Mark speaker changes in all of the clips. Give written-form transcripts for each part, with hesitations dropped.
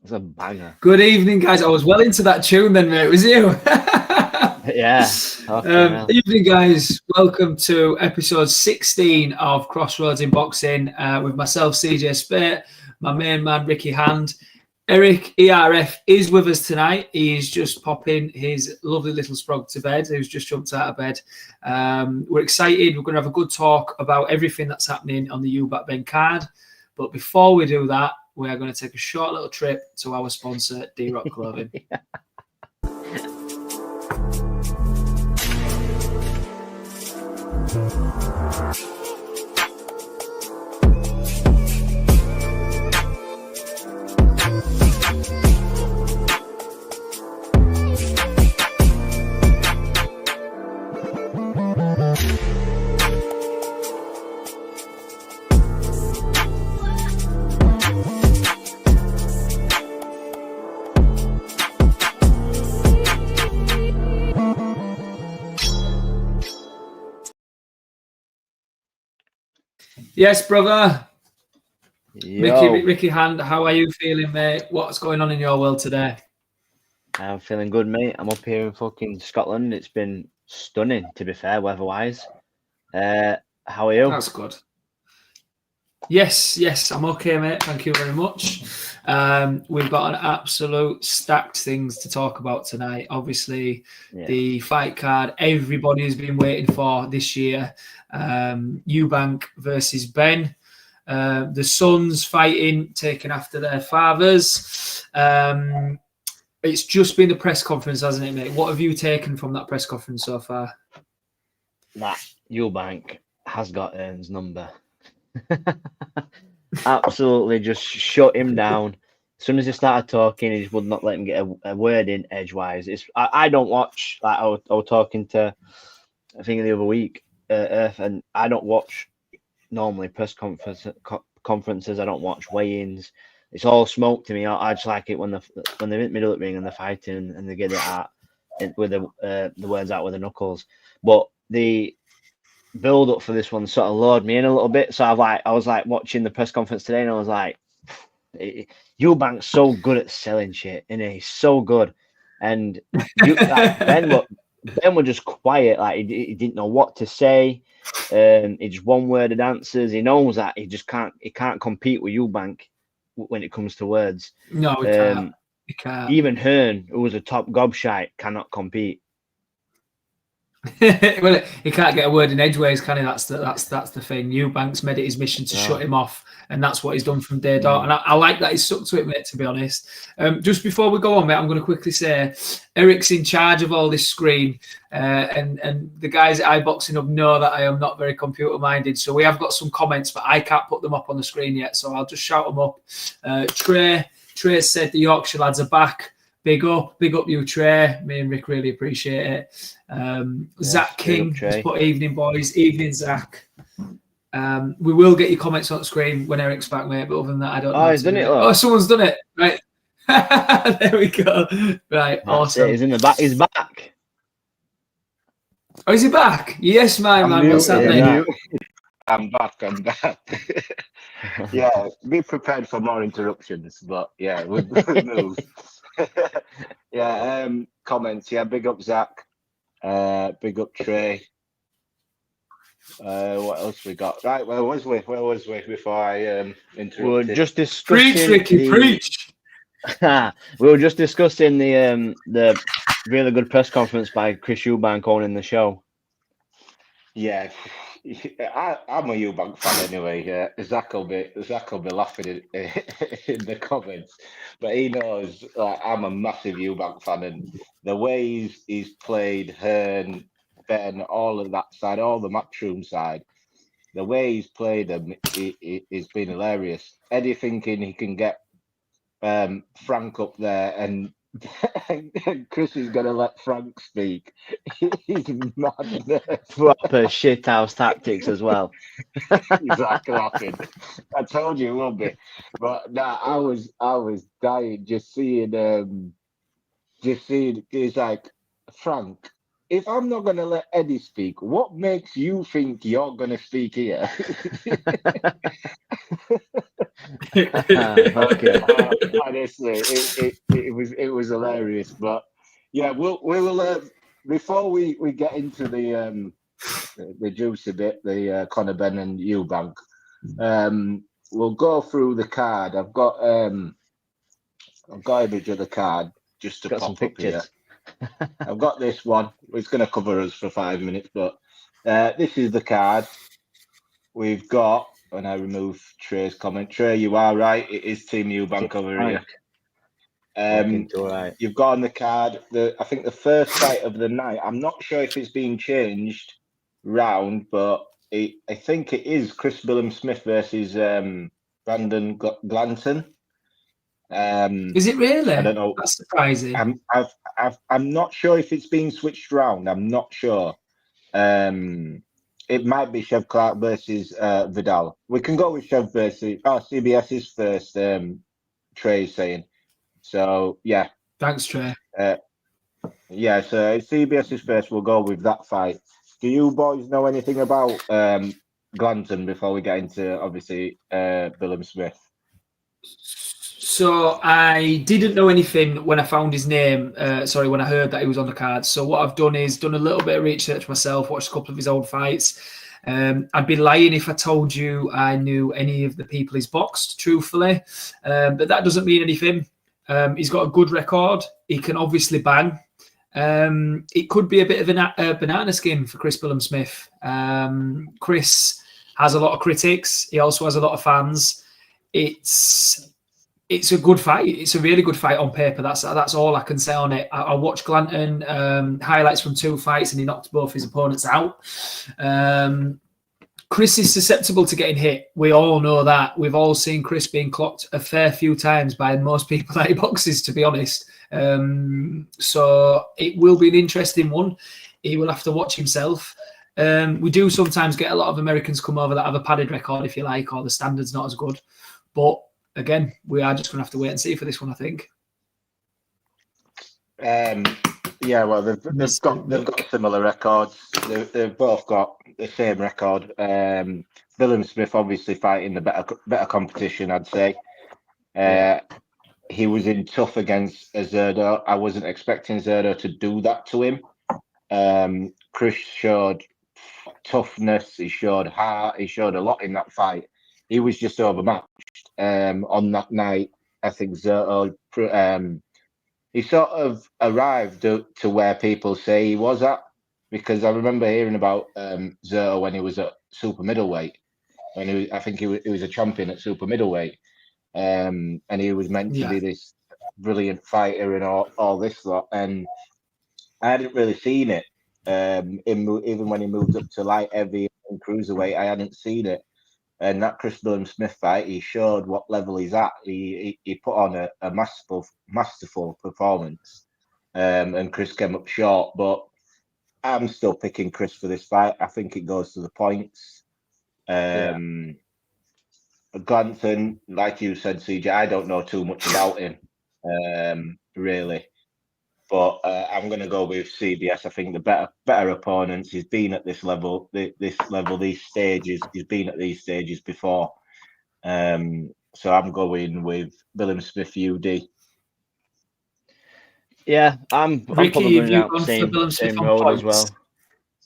Speaker 1: It's a banger.
Speaker 2: Good evening, guys. I was well into that tune then, mate. It was you.
Speaker 1: Yeah.
Speaker 2: Evening, guys. Welcome to episode 16 of Crossroads in Boxing with myself, CJ Spate, my main man, Ricky Hand. Eric ERF is with us tonight. He's just popping his lovely little sprog to bed, who's just jumped out of bed. We're excited. We're going to have a good talk about everything that's happening on the UBAT Ben card. But before we do that, we are going to take a short little trip to our sponsor, D-Rock Clothing.
Speaker 1: Yeah.
Speaker 2: Yes, brother.
Speaker 1: Yo.
Speaker 2: Ricky Hand, how are you feeling, mate? What's going on in your world today?
Speaker 1: I'm feeling good, mate. I'm up here in fucking Scotland. It's been stunning, to be fair, weather-wise. How are you?
Speaker 2: That's good. Yes, I'm okay, mate. Thank you very much. We've got an absolute stacked things to talk about tonight. Obviously, the fight card everybody has been waiting for this year. Eubank versus Ben. The sons fighting, taken after their fathers. It's just been the press conference, hasn't it, mate? What have you taken from that press conference so far?
Speaker 1: That Eubank has got Ern's number. Absolutely just shut him down. As soon as he started talking, he just would not let him get a word in edgewise. I don't watch, like I was talking to, I think the other week, and I don't watch normally press conferences. I don't watch weigh-ins. It's all smoke to me. I just like it when they're in the middle of the ring and they're fighting and they get it out with the words out with the knuckles. But the build up for this one sort of lured me in a little bit. So I was watching the press conference today and I was like, Eubank's so good at selling shit, and he's so good. And Ben was just quiet, like he didn't know what to say. He just one-worded answers. He knows that he can't compete with Eubank when it comes to words.
Speaker 2: No, he can't.
Speaker 1: Even Hearn, who was a top gobshite, cannot compete.
Speaker 2: Well, he can't get a word in edgeways, can he? That's the thing. Eubank's made it his mission to shut him off, and that's what he's done from day dot. And I like that he's stuck to it, mate, to be honest. Just before we go on, mate, I'm going to quickly say Eric's in charge of all this screen, and the guys at iBoxingHub know that I am not very computer minded, so we have got some comments, but I can't put them up on the screen yet, so I'll just shout them up. Trey said the Yorkshire lads are back. Big up you, Trey. Me and Rick really appreciate it. Zach King just put evening, boys. Evening, Zach. We will get your comments on the screen when Eric's back, mate. But other than that, I don't know.
Speaker 1: Oh, he's done it.
Speaker 2: Oh, someone's done it. Right. There we go. Right. That's awesome.
Speaker 1: He's in the back. He's back.
Speaker 2: Oh, is he back? Yes, my man. What's happening?
Speaker 3: I'm back. Yeah, be prepared for more interruptions. But yeah, we'll move. Yeah, comments. Yeah, big up Zach. Big up Trey. What else we got? Right, where was we before I interrupted?
Speaker 1: We were just discussing.
Speaker 2: Preach, Ricky, preach.
Speaker 1: We were just discussing the really good press conference by Chris Eubank owning the show.
Speaker 3: Yeah, I'm a Eubank fan anyway. Zach will be laughing in the comments, but he knows I'm a massive Eubank fan, and the way he's played Hearn, Ben, all of that side, all the matchroom side, the way he's played them, it's been hilarious. Eddie thinking he can get Frank up there and Chris is going to let Frank speak. He's mad.
Speaker 1: Proper shithouse tactics as well.
Speaker 3: Exactly. I told you it will be. But nah, I was dying just seeing it's like, Frank, if I'm not going to let Eddie speak, what makes you think you're going to speak here?
Speaker 1: Okay.
Speaker 3: Honestly, it was hilarious. But yeah, we'll before we get into the juicy bit, the Conor Benn and Eubank, we'll go through the card. I've got image of the card just to
Speaker 1: Got some
Speaker 3: pop up here.
Speaker 1: pictures.
Speaker 3: I've got this one. It's going to cover us for 5 minutes, but this is the card. We've got, and I remove Trey's comment. Trey, you are right. It is Team Eubank over here.
Speaker 1: Right.
Speaker 3: You've got on the card, I think the first fight of the night. I'm not sure if it's been changed round, but I think it is Chris Billam-Smith versus Brandon Glanton.
Speaker 2: Is it really?
Speaker 3: I don't know.
Speaker 2: That's surprising.
Speaker 3: I'm not sure if it's been switched round. I'm not sure. It might be Chev Clark versus Vidal. We can go with Chev versus CBS is first. Trey's saying. So yeah.
Speaker 2: Thanks, Trey.
Speaker 3: Yeah, so CBS is first. We'll go with that fight. Do you boys know anything about Glanton before we get into obviously Billam-Smith?
Speaker 2: So I didn't know anything when I found his name. When I heard that he was on the card. So what I've done is done a little bit of research myself, watched a couple of his old fights. I'd be lying if I told you I knew any of the people he's boxed, truthfully. But that doesn't mean anything. He's got a good record. He can obviously bang. It could be a bit of a banana skin for Chris Billam-Smith. Chris has a lot of critics. He also has a lot of fans. It's a good fight. It's a really good fight on paper. That's all I can say on it. I watched Glanton highlights from 2 fights, and he knocked both his opponents out. Chris is susceptible to getting hit. We all know that. We've all seen Chris being clocked a fair few times by most people that he boxes, to be honest. So it will be an interesting one. He will have to watch himself. We do sometimes get a lot of Americans come over that have a padded record, if you like, or the standard's not as good. But again, we are just going to have to wait and see for this one, I think.
Speaker 3: Yeah, well, they've got similar records. They've both got the same record. Billam-Smith obviously fighting the better competition, I'd say. He was in tough against Zerdo. I wasn't expecting Zerdo to do that to him. Chris showed toughness. He showed heart. He showed a lot in that fight. He was just overmatched on that night. I think Zerto, he sort of arrived to where people say he was at, because I remember hearing about Zerto when he was at super middleweight. I think he was a champion at super middleweight, and he was meant to be this brilliant fighter and all this lot. And I hadn't really seen it. Even when he moved up to light heavy and cruiserweight, I hadn't seen it. And that Chris Billam-Smith fight, he showed what level he's at. He put on a masterful performance, and Chris came up short. But I'm still picking Chris for this fight. I think it goes to the points. Glanton, like you said, CJ, I don't know too much about him, really. But I'm going to go with CBS. I think the better opponents. He's been at this level, these stages. He's been at these stages before. So I'm going with Billam-Smith UD.
Speaker 1: Yeah, I'm probably running out the same road as well.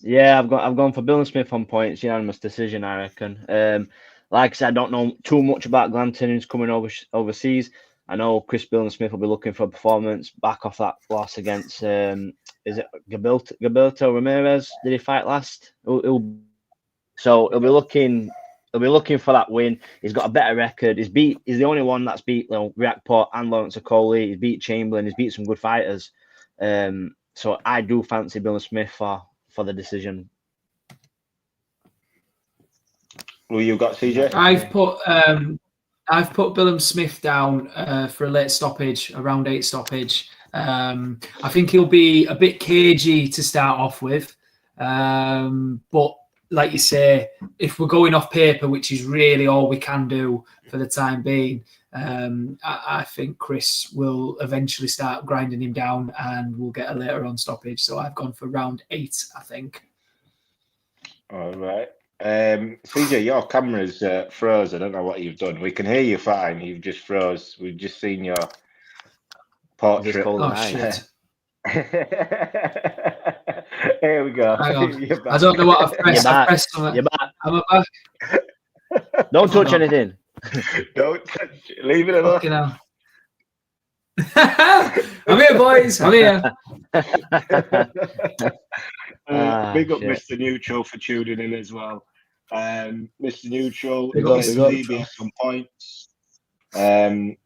Speaker 1: Yeah, I've gone for Billam-Smith on points. Unanimous decision, I reckon. Like I said, I don't know too much about Glanton, who's coming overseas. I know Chris Billam-Smith will be looking for a performance back off that loss against, is it Gilberto Ramirez? Did he fight last? He'll be looking for that win. He's got a better record. He's the only one that's beat Riakporte and Lawrence Okoli. He's beat Chamberlain. He's beat some good fighters. So I do fancy Billam-Smith for the decision.
Speaker 3: Well, you got CJ?
Speaker 2: I've put Billam-Smith down for a late stoppage, a round 8 stoppage. I think he'll be a bit cagey to start off with. But like you say, if we're going off paper, which is really all we can do for the time being, I think Chris will eventually start grinding him down and we'll get a later on stoppage. So I've gone for round 8, I think.
Speaker 3: All right. CJ, your camera's froze. I don't know what you've done. We can hear you fine. You've just froze. We've just seen your portrait.
Speaker 2: Oh, shit.
Speaker 3: Here we go.
Speaker 2: Hang on. I don't know what I've pressed. I've pressed something.
Speaker 1: You're back.
Speaker 2: I'm back.
Speaker 1: Don't touch anything.
Speaker 3: Don't touch it. Leave it alone.
Speaker 2: Fucking hell. I'm here, boys. I'm here.
Speaker 3: Big up
Speaker 1: shit.
Speaker 3: Mr. Neutral for tuning in as well. Mr. Neutral,
Speaker 2: Big up Mr.
Speaker 3: CBS some points. I've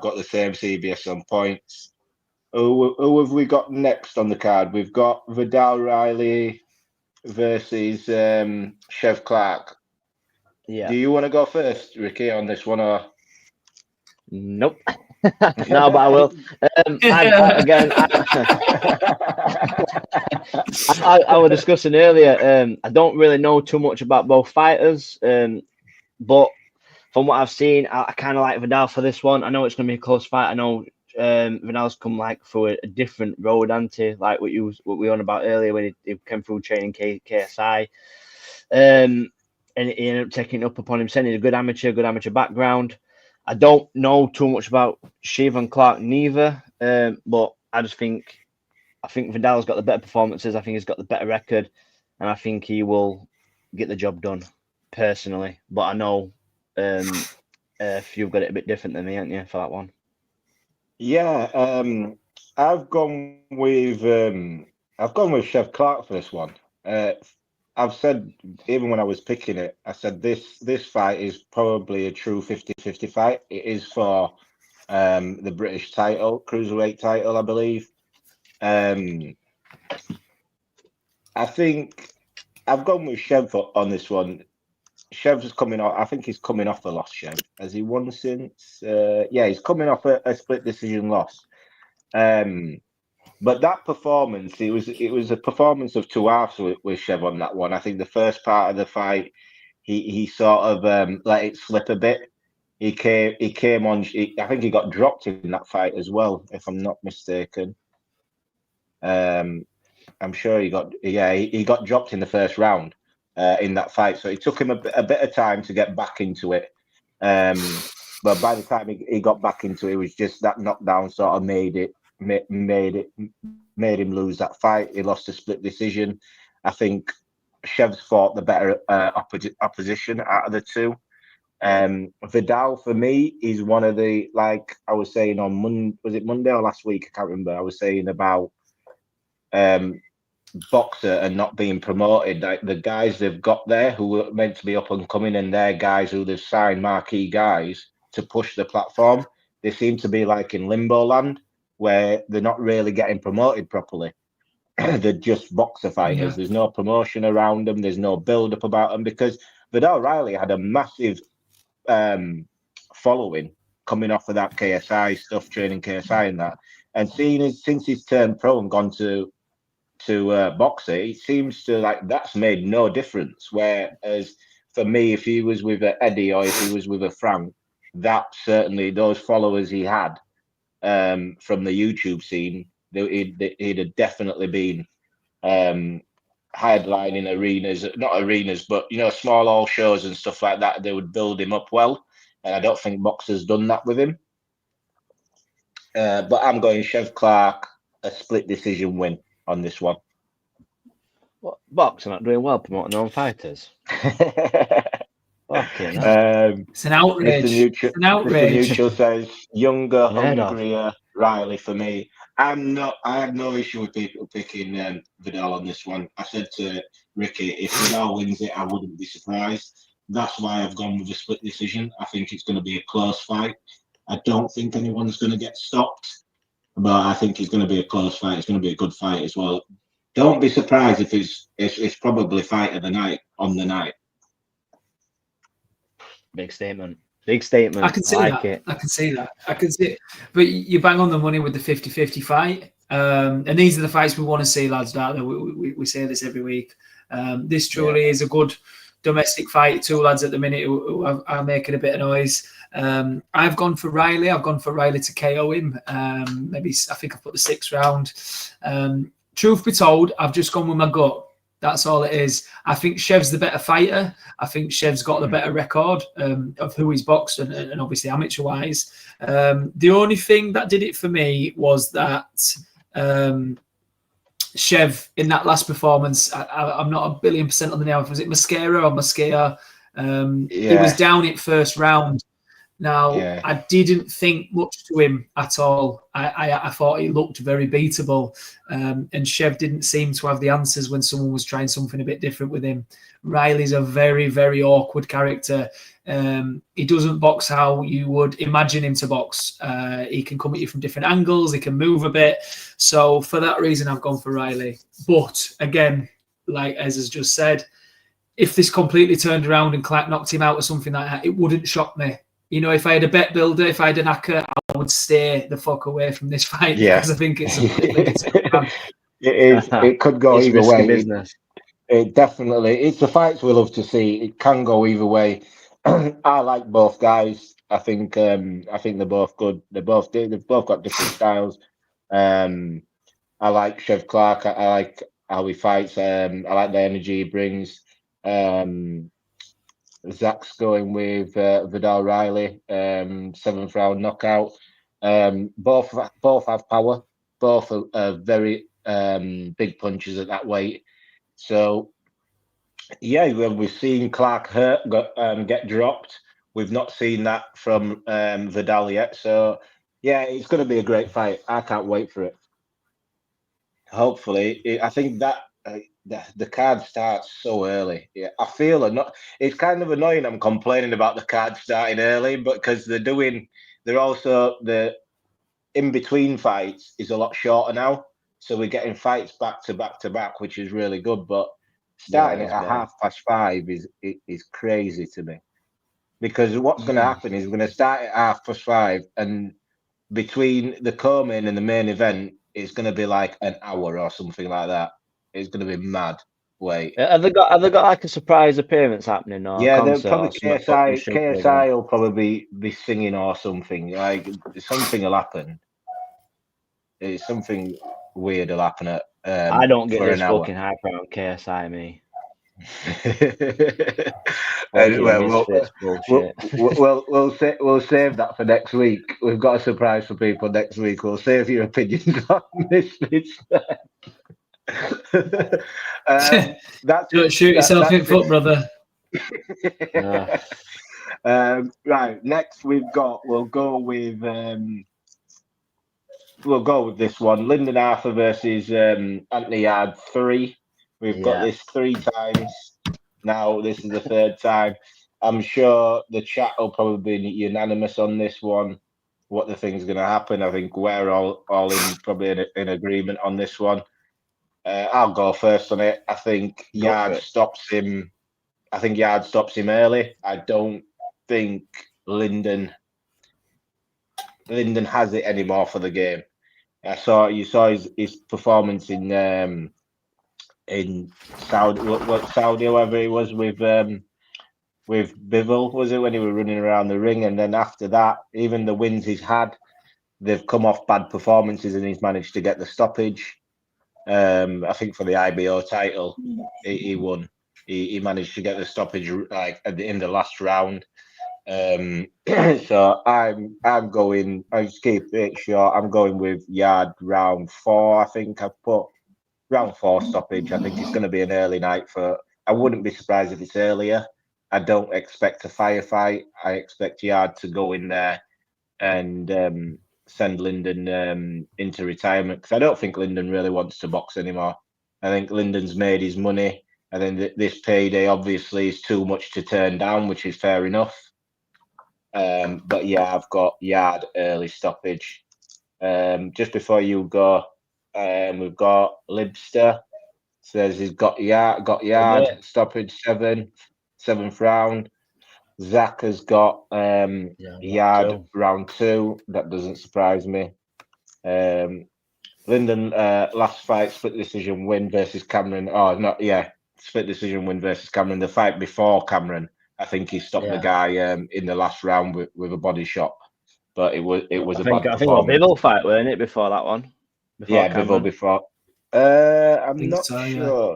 Speaker 3: got the same CBS on points. Who have we got next on the card? We've got Vidal Riley versus Chev Clark.
Speaker 1: Yeah.
Speaker 3: Do you want to go first, Ricky, on this one, or?
Speaker 1: Nope. No, but I will. I was discussing earlier. I don't really know too much about both fighters, but from what I've seen, I kind of like Vidal for this one. I know it's going to be a close fight. I know Vidal's come like through a different road, anti like what we were on about earlier when he came through training KSI, and he ended up taking it up upon him, saying he's a good amateur background. I don't know too much about Chev and Clark neither, but I think Vidal's got the better performances. I think he's got the better record, and I think he will get the job done personally. But I know if you've got it a bit different than me, haven't you, for that one?
Speaker 3: Yeah, I've gone with Chev Clark for this one. I've said, even when I was picking it, I said this fight is probably a true 50-50 fight. It is for the British title, cruiserweight title, I believe. I think I've gone with Chev on this one. Chev's coming off. I think he's coming off a loss. Chev, has he won since? He's coming off a split decision loss. But that performance, it was a performance of two halves with Chev on that one. I think the first part of the fight, he sort of let it slip a bit. He came on. I think he got dropped in that fight as well, if I'm not mistaken. I'm sure he got dropped in the first round in that fight. So it took him a bit of time to get back into it. But by the time he got back into it, it was just that knockdown sort of made him lose that fight. He lost a split decision. I think Chev's fought the better opposition out of the two. Vidal for me is one of the, like I was saying on Monday or last week? I can't remember. I was saying about boxer and not being promoted. Like the guys they've got there who were meant to be up and coming, and they're guys who they've signed marquee guys to push the platform. They seem to be like in limbo land, where they're not really getting promoted properly. They're just boxer fighters. Yeah. There's no promotion around them. There's no build-up about them, because Vidal Riley had a massive following coming off of that KSI stuff, training KSI and that. And since he's turned pro and gone to boxer, it seems to like that's made no difference. Whereas for me, if he was with a Eddie or if he was with a Frank, that certainly those followers he had from the YouTube scene, he'd have definitely been headlining not arenas, but small hall shows and stuff like that. They would build him up well, and I don't think boxer's done that with him. But I'm going Chev Clark, a split decision win on this one.
Speaker 1: What, boxer not doing well promoting their own fighters?
Speaker 2: It's an outrage. It's an outrage.
Speaker 3: Mr. Neutral says younger, hungrier Riley for me. I have no issue with people picking Vidal on this one. I said to Ricky, if Vidal wins it, I wouldn't be surprised. That's why I've gone with a split decision. I think it's going to be a close fight. I don't think anyone's going to get stopped, but I think it's going to be a close fight. It's going to be a good fight as well. Don't be surprised if it's probably fight of the night on the night.
Speaker 1: Big statement. Big statement.
Speaker 2: I can see that. I can see that. I can see it. But you bang on the money with the 50-50 fight. And these are the fights we want to see, lads. We say this every week. This truly is a good domestic fight. Two lads at the minute who are making a bit of noise. I've gone for Riley. I've gone for Riley to KO him. Maybe I think I've put the 6th round. Truth be told, I've just gone with my gut. That's all it is. I think Chev's the better fighter. I think Chev's got the better record of who he's boxed and obviously amateur-wise. The only thing that did it for me was that Chev in that last performance, I'm not 1,000,000,000% on the nail. Was it Mascara or Mascara? He was down it first round. Now, I didn't think much to him at all. I thought he looked very beatable. And Chev didn't seem to have the answers when someone was trying something a bit different with him. Riley's a very, very awkward character. He doesn't box how you would imagine him to box. He can come at you from different angles. He can move a bit. So for that reason, I've gone for Riley. But again, like Ez has just said, if this completely turned around and Clark knocked him out or something like that, it wouldn't shock me. You know, if I had a bet builder, if I had an ACCA, I would stay the fuck away from this fight because I think it's
Speaker 3: it could go either way.
Speaker 1: Business.
Speaker 3: It definitely, it's the fights we love to see. It can go either way. I like both guys. I think they're both good. They've both got different styles. I like Chev Clark. I like how he fights. I like the energy he brings. Zach's going with Vidal Riley, 7th round knockout. Both have power. Both are very big punches at that weight. So, yeah, we've seen Clark get dropped. We've not seen that from Vidal yet. So, yeah, it's going to be a great fight. I can't wait for it. Hopefully, I think that the card starts so early. Yeah, I feel it's kind of annoying. I'm complaining about the card starting early, but because they're also the in between fights is a lot shorter now, so we're getting fights back to back to back, which is really good. But starting at 5:30 is crazy to me, because what's going to happen is we're going to start at 5:30, and between the co-main and the main event, it's going to be like an hour or something like that. It's going to be mad. Wait,
Speaker 1: have they got like a surprise appearance happening? Or
Speaker 3: they'll probably KSI will probably be singing or something. Like something will happen. It's something weird will happen at.
Speaker 1: I don't get this fucking hype around KSI, me.
Speaker 3: We'll save that for next week. We've got a surprise for people next week. We'll save your opinions on this.
Speaker 2: Don't shoot yourself in foot, brother.
Speaker 3: Right, next we'll go with this one. Lyndon Arthur versus Anthony Yard 3. We've got this 3 times now. This is the 3rd time. I'm sure the chat will probably be unanimous on this one. What the thing's going to happen. I think we're all probably in agreement on this one. I'll go first on it. I think Yard stops him. I think Yard stops him early. I don't think Lyndon has it anymore for the game. You saw his performance in Saudi, whoever he was with Bivol, was it, when he was running around the ring? And then after that, even the wins he's had, they've come off bad performances, and he's managed to get the stoppage. I think for the IBO title, he won. He managed to get the stoppage like at the end of the last round. So I'm going. I just keep it short. I'm going with Yard round 4. I think I've put round 4 stoppage. I think it's going to be an early night for. I wouldn't be surprised if it's earlier. I don't expect a firefight. I expect Yard to go in there and send Lyndon into retirement, because I don't think Lyndon really wants to box anymore. I think Lyndon's made his money. I think this payday obviously is too much to turn down, which is fair enough. But yeah, I've got Yard early stoppage. Just before you go, we've got Libster says he's got Yard stoppage 7th round. Zach has got Yard round 2. That doesn't surprise me. Lyndon last fight split decision win versus Cameron. Split decision win versus Cameron. The fight before Cameron I think he stopped the guy in the last round with a body shot, but it was a bad performance.
Speaker 1: I think it was Bivol fight, weren't it, before that one?
Speaker 3: Bivol before. I'm not sure.
Speaker 2: Yeah.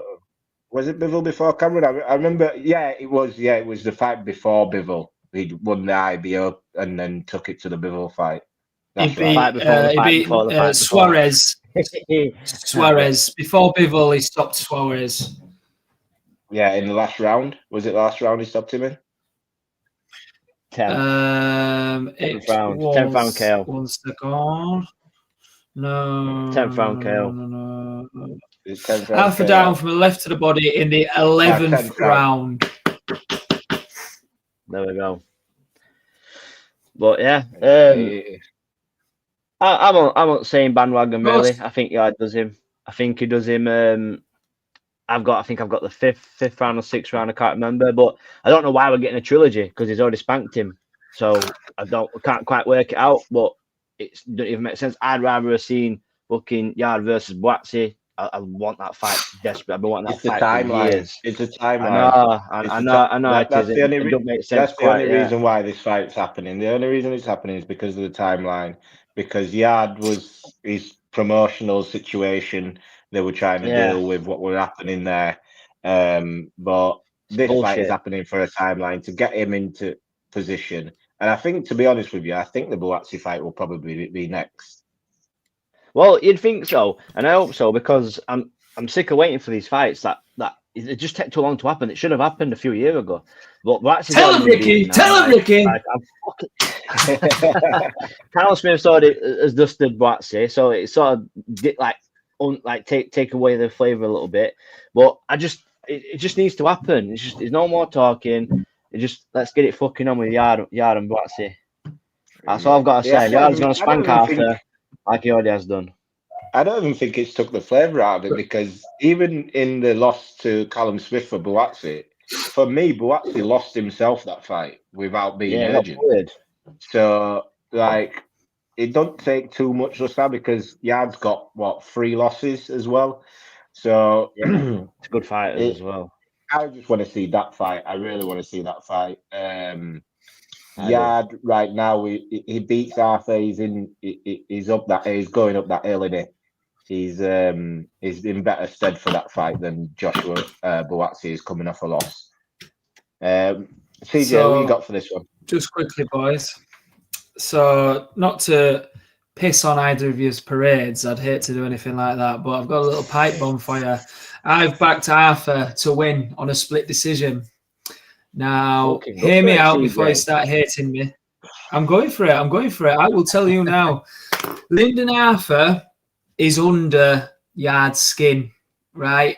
Speaker 3: Was it Bivol before Cameron? I remember. Yeah, it was. Yeah, it was the fight before Bivol. He won the IBO and then took it to the Bivol fight. That's right.
Speaker 2: He beat Suarez. Suarez. Before Bivol, he stopped Suarez.
Speaker 3: Yeah, in the last round. Was it last round he stopped him in?
Speaker 1: 10th round. 10th round KO.
Speaker 2: 1 second. No.
Speaker 1: 10th round KO.
Speaker 2: No.
Speaker 3: 10th round
Speaker 2: Alpha
Speaker 3: KO.
Speaker 2: down from the left to the body in the 11th round.
Speaker 1: There we go. But yeah, I'm not saying bandwagon really. I think Yard does him. I think he does him. I've got the fifth round or sixth round. I can't remember, but I don't know why we're getting a trilogy because he's already spanked him. So I can't quite work it out. But it doesn't even make sense. I'd rather have seen fucking Yard versus Buatsi. I want that fight desperately. I've been wanting that fight for years.
Speaker 3: It's a timeline.
Speaker 1: I know.
Speaker 3: That's the only reason why this fight's happening. The only reason it's happening is because of the timeline. Because Yard was his promotional situation. They were trying to deal with what were happening there. But this fight is happening for a timeline to get him into position. And I think, to be honest with you, I think the Buatsi fight will probably be next.
Speaker 1: Well, you'd think so, and I hope so, because I'm sick of waiting for these fights that it just take too long to happen. It should have happened a few years ago. But
Speaker 2: tell him, Ricky. Tell him, Ricky.
Speaker 1: Carl Smith sort of has dusted Buatsi, so it sort of take away the flavour a little bit. But it just needs to happen. There's no more talking. Let's get it fucking on with Yard and Buatsi. That's all I've got to say. Yard's going to spank Arthur. Like he already has done.
Speaker 3: I don't even think it's took the flavour out of it because even in the loss to Callum Smith for Buatsi, for me, Buatsi lost himself that fight without being urgent. So, it don't take too much just now because Yard's got, 3 losses as well. So,
Speaker 1: it's a good fight as well.
Speaker 3: I just want to see that fight. I really want to see that fight. Yard right now, he beats Arthur. He's going up that hill, isn't he? He's in better stead for that fight than Joshua Buatsi is coming off a loss. CJ, what you got for this one?
Speaker 2: Just quickly, boys. So, not to piss on either of your parades, I'd hate to do anything like that, but I've got a little pipe bomb for you. I've backed Arthur to win on a split decision. Now, hear me out before you start hating me. I'm going for it. I will tell you now. Lyndon Arthur is under Yard's skin, right?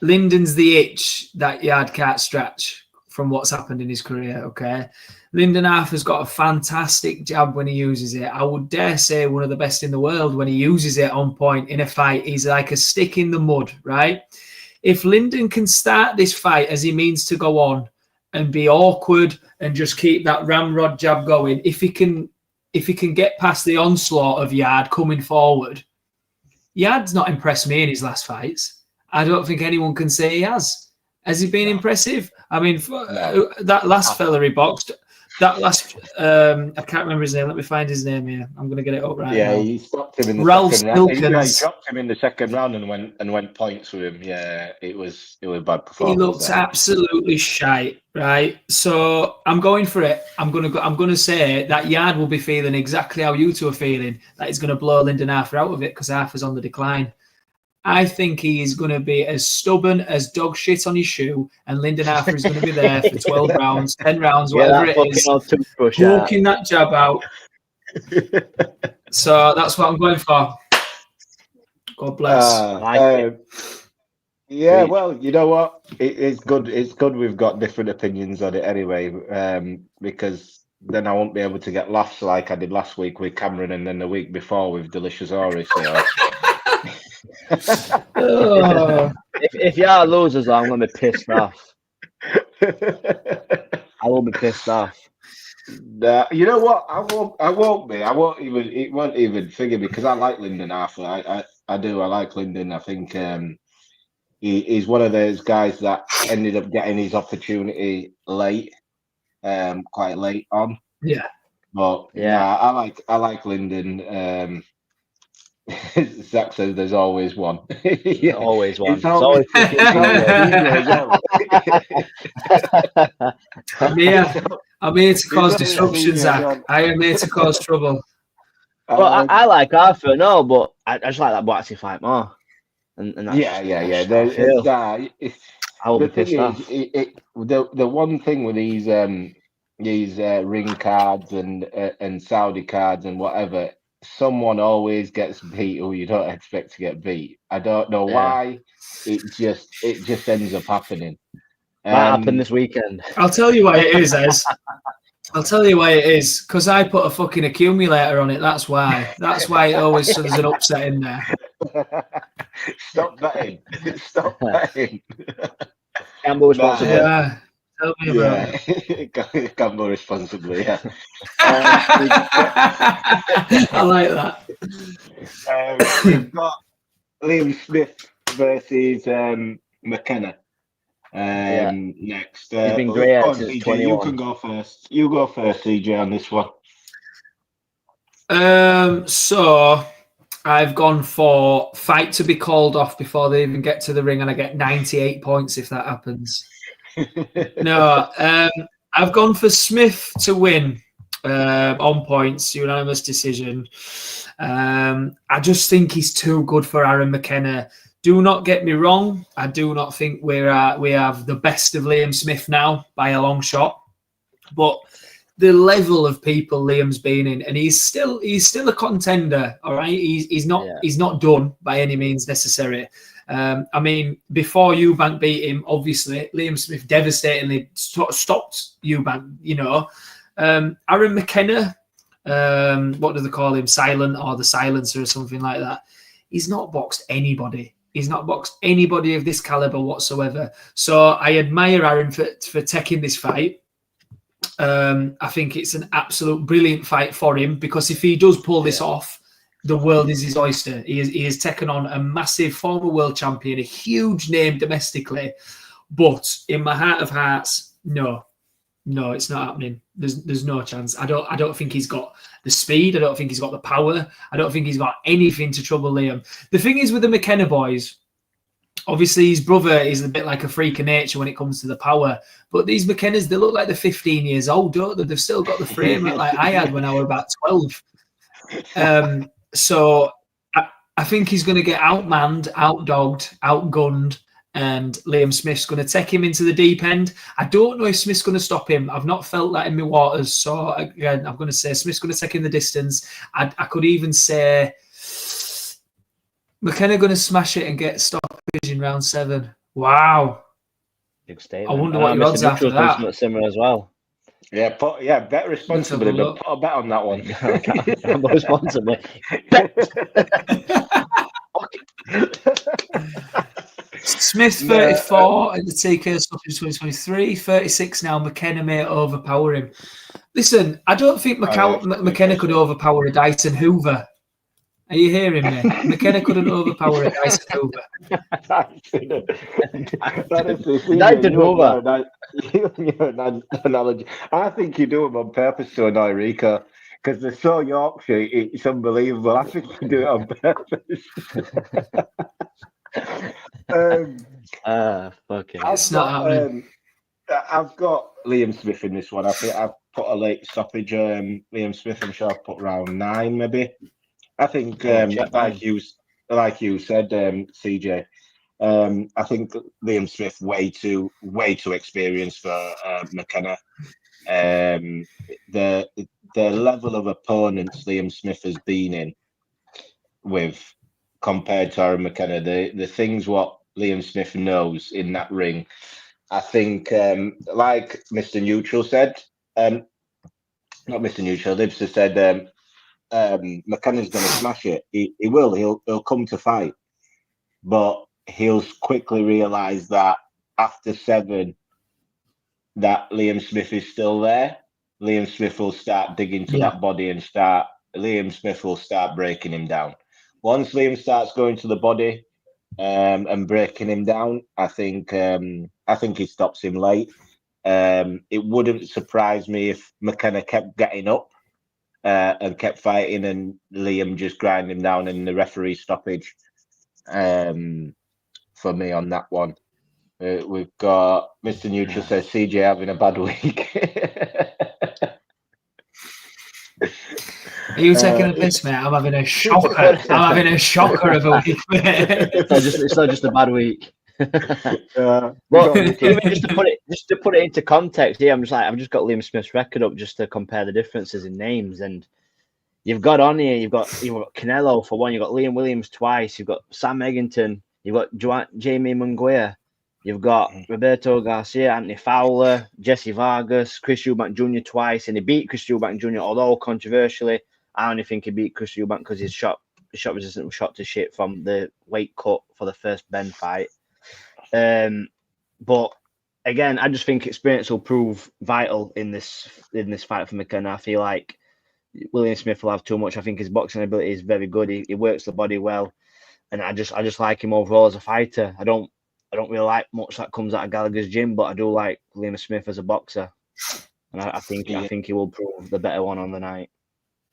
Speaker 2: Lyndon's the itch that Yard can't stretch from what's happened in his career, okay? Lyndon Arthur's got a fantastic jab when he uses it. I would dare say one of the best in the world when he uses it on point in a fight. He's like a stick in the mud, right? If Lyndon can start this fight as he means to go on, and be awkward and just keep that ramrod jab going. If he can get past the onslaught of Yard coming forward, Yard's not impressed me in his last fights. I don't think anyone can say he has. Has he been impressive? I mean, that last fella he boxed, that last I can't remember his name. Let me find his name here. I'm going to get it up right now.
Speaker 3: He stopped him in the second round. He dropped him in the second round and went points with him. Yeah, it was a bad performance.
Speaker 2: He looked absolutely shite, right? So I'm going for it. I'm going to say that Yard will be feeling exactly how you two are feeling. That he's going to blow Lyndon Arthur out of it because Arthur's on the decline. I think he is going to be as stubborn as dog shit on his shoe, and Lyndon Arthur is going to be there for 12 rounds, 10 rounds, whatever it is, walking that jab out. So that's what I'm going for. God bless.
Speaker 3: Yeah, well, you know what? It's good. It's good we've got different opinions on it anyway, because then I won't be able to get laughs like I did last week with Cameron and then the week before with Delicious Ori. So.
Speaker 1: If Yard loses, I'm going to be pissed off. I will be pissed off.
Speaker 3: You know what? I won't be. I won't even. It won't even figure because I like Lyndon Arthur. I do. I like Lyndon. I think he's one of those guys that ended up getting his opportunity late. quite late on.
Speaker 2: Yeah.
Speaker 3: But
Speaker 1: Yeah.
Speaker 3: I like Lyndon. Zach says there's always one. Yeah,
Speaker 1: Always one.
Speaker 3: It's always CJ as well.
Speaker 2: I'm here to cause
Speaker 3: always
Speaker 2: disruption,
Speaker 3: CJ as
Speaker 2: Zach.
Speaker 3: well.
Speaker 2: I am here to cause trouble.
Speaker 1: Well, I like Arthur, no, but I just like that Boatsy fight more. And that's
Speaker 3: yeah.
Speaker 1: just how I feel. I will
Speaker 3: The
Speaker 1: be
Speaker 3: thing
Speaker 1: pissed off.
Speaker 3: is, the one thing with these ring cards and Saudi cards and whatever, someone always gets beat who you don't expect to get beat. I don't know why. It just ends up happening.
Speaker 1: Might happen this weekend.
Speaker 2: I'll tell you why it is, Ez. I'll tell you why it is. Because I put a fucking accumulator on it. That's why. That's why it always so there's an upset in there.
Speaker 3: Stop betting. Stop betting.
Speaker 1: Gamble responsibly.
Speaker 2: Yeah. Tell me about it.
Speaker 3: Gamble responsibly, yeah.
Speaker 2: I like that.
Speaker 3: We've got Liam Smith versus McKenna next.
Speaker 1: He's been great
Speaker 3: go on,
Speaker 1: since
Speaker 3: CJ,
Speaker 1: 21.
Speaker 3: you can go first. You go first, CJ, on this one.
Speaker 2: So I've gone for fight to be called off before they even get to the ring, and I get 98 points if that happens. No, I've gone for Smith to win on points, unanimous decision. I just think he's too good for Aaron McKenna. Do not get me wrong. I do not think we have the best of Liam Smith now by a long shot, but the level of people Liam's been in, and he's still a contender. All right, he's not done by any means necessary. I mean, before Eubank beat him, obviously Liam Smith devastatingly stopped Eubank. You know, Aaron McKenna, what do they call him? Silent or the Silencer or something like that. He's not boxed anybody. He's not boxed anybody of this caliber whatsoever. So I admire Aaron for taking this fight. I think it's an absolute brilliant fight for him, because if he does pull this off, the world is his oyster. He has taken on a massive former world champion, a huge name domestically. But in my heart of hearts, no, it's not happening. There's no chance. I don't think he's got the speed. I don't think he's got the power. I don't think he's got anything to trouble Liam. The thing is with the McKenna boys, obviously his brother is a bit like a freak of nature when it comes to the power. But these McKennas, they look like they're 15 years old, don't they? They've still got the frame like I had when I was about 12. So I think he's going to get outmanned, outdogged, outgunned, and Liam Smith's going to take him into the deep end. I don't know if Smith's going to stop him. I've not felt that in my waters. So again, I'm going to say Smith's going to take him the distance. I could even say McKenna going to smash it and get stoppage in round 7. Wow.
Speaker 1: Big statement.
Speaker 2: I wonder what your odds are for that.
Speaker 1: Similar as well.
Speaker 3: Yeah, bet responsibly, but put a bet on that one.
Speaker 1: Gamble responsibly.
Speaker 2: Smith 34 at the TK stoppage 2023, 36 now. McKenna may overpower him. Listen, I don't think McKenna could overpower a Dyson Hoover. Are you hearing me? McKenna couldn't overpower a Dyson Hoover.
Speaker 1: Dyson Hoover.
Speaker 3: Analogy. I think you do them on purpose to annoy Rico, because they're so Yorkshire. It's unbelievable. I think you do it on purpose.
Speaker 1: Fucking.
Speaker 2: It's not happening.
Speaker 3: I've got Liam Smith in this one. I think I've put a late stoppage. Liam Smith, I'm sure I've put round 9 maybe. I think, like you said, CJ. I think Liam Smith way too experienced for McKenna. The level of opponents Liam Smith has been in with compared to Aaron McKenna, the things what Liam Smith knows in that ring. I think, like Mr. Neutral said, not Mr. Neutral, Libster said, McKenna's going to smash it. He will. He'll come to fight, but he'll quickly realise that after 7, that Liam Smith is still there. Liam Smith will start digging to that body and Liam Smith will start breaking him down. Once Liam starts going to the body and breaking him down, I think he stops him late. It wouldn't surprise me if McKenna kept getting up and kept fighting, and Liam just grind him down in the referee stoppage. For me on that one, we've got Mr. Neutral says CJ having a bad week.
Speaker 2: Are you taking a piss, mate? I'm having a shocker. I'm having a shocker of a week, mate.
Speaker 1: It's not just a bad week. Well, even just to put it into context, I've just got Liam Smith's record up just to compare the differences in names, and you've got on here, you've got Canelo for one, you've got Liam Williams twice, you've got Sam Eggington, you've got Jamie Munguia, you've got Roberto Garcia, Anthony Fowler, Jesse Vargas, Chris Eubank Jr. twice, and he beat Chris Eubank Jr. Although controversially, I only think he beat Chris Eubank because his shot resistant was shot to shit from the weight cut for the first Ben fight. But again, I just think experience will prove vital in this fight for McKenna. I feel like William Smith will have too much. I think his boxing ability is very good. He works the body well, and I just like him overall as a fighter. I don't really like much that comes out of Gallagher's gym, but I do like Liam Smith as a boxer, and I think he will prove the better one on the night.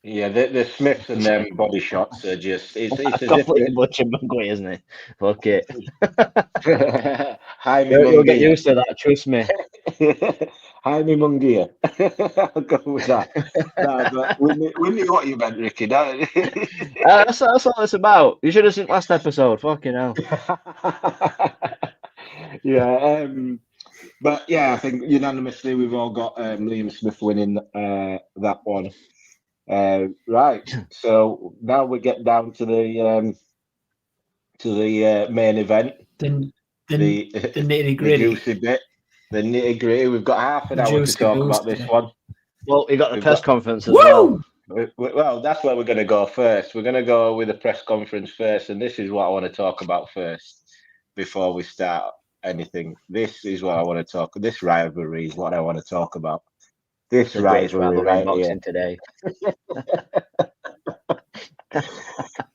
Speaker 3: Yeah, the Smiths and them body shots are just it's
Speaker 1: completely butchered Munguia, isn't it? Fuck it.
Speaker 3: You'll
Speaker 1: get used to that, trust me.
Speaker 3: Jaime Munguia. I'll go with that. But we knew what you meant, Ricky.
Speaker 1: That's all it's about. You should have seen last episode. Fucking hell.
Speaker 3: Yeah. But yeah, I think unanimously we've all got Liam Smith winning that one. Right. So now we get down to the main event.
Speaker 2: The nitty gritty.
Speaker 3: The juicy bit. The nitty gritty. We've got half an hour to talk about this one.
Speaker 1: Well, we got the press conference as well.
Speaker 3: Well, that's where we're going to go first. We're going to go with the press conference first, and this is what I want to talk about first before we start anything. This is what I want to talk. This rivalry is what I want to talk about. This rivalry right
Speaker 1: boxing today.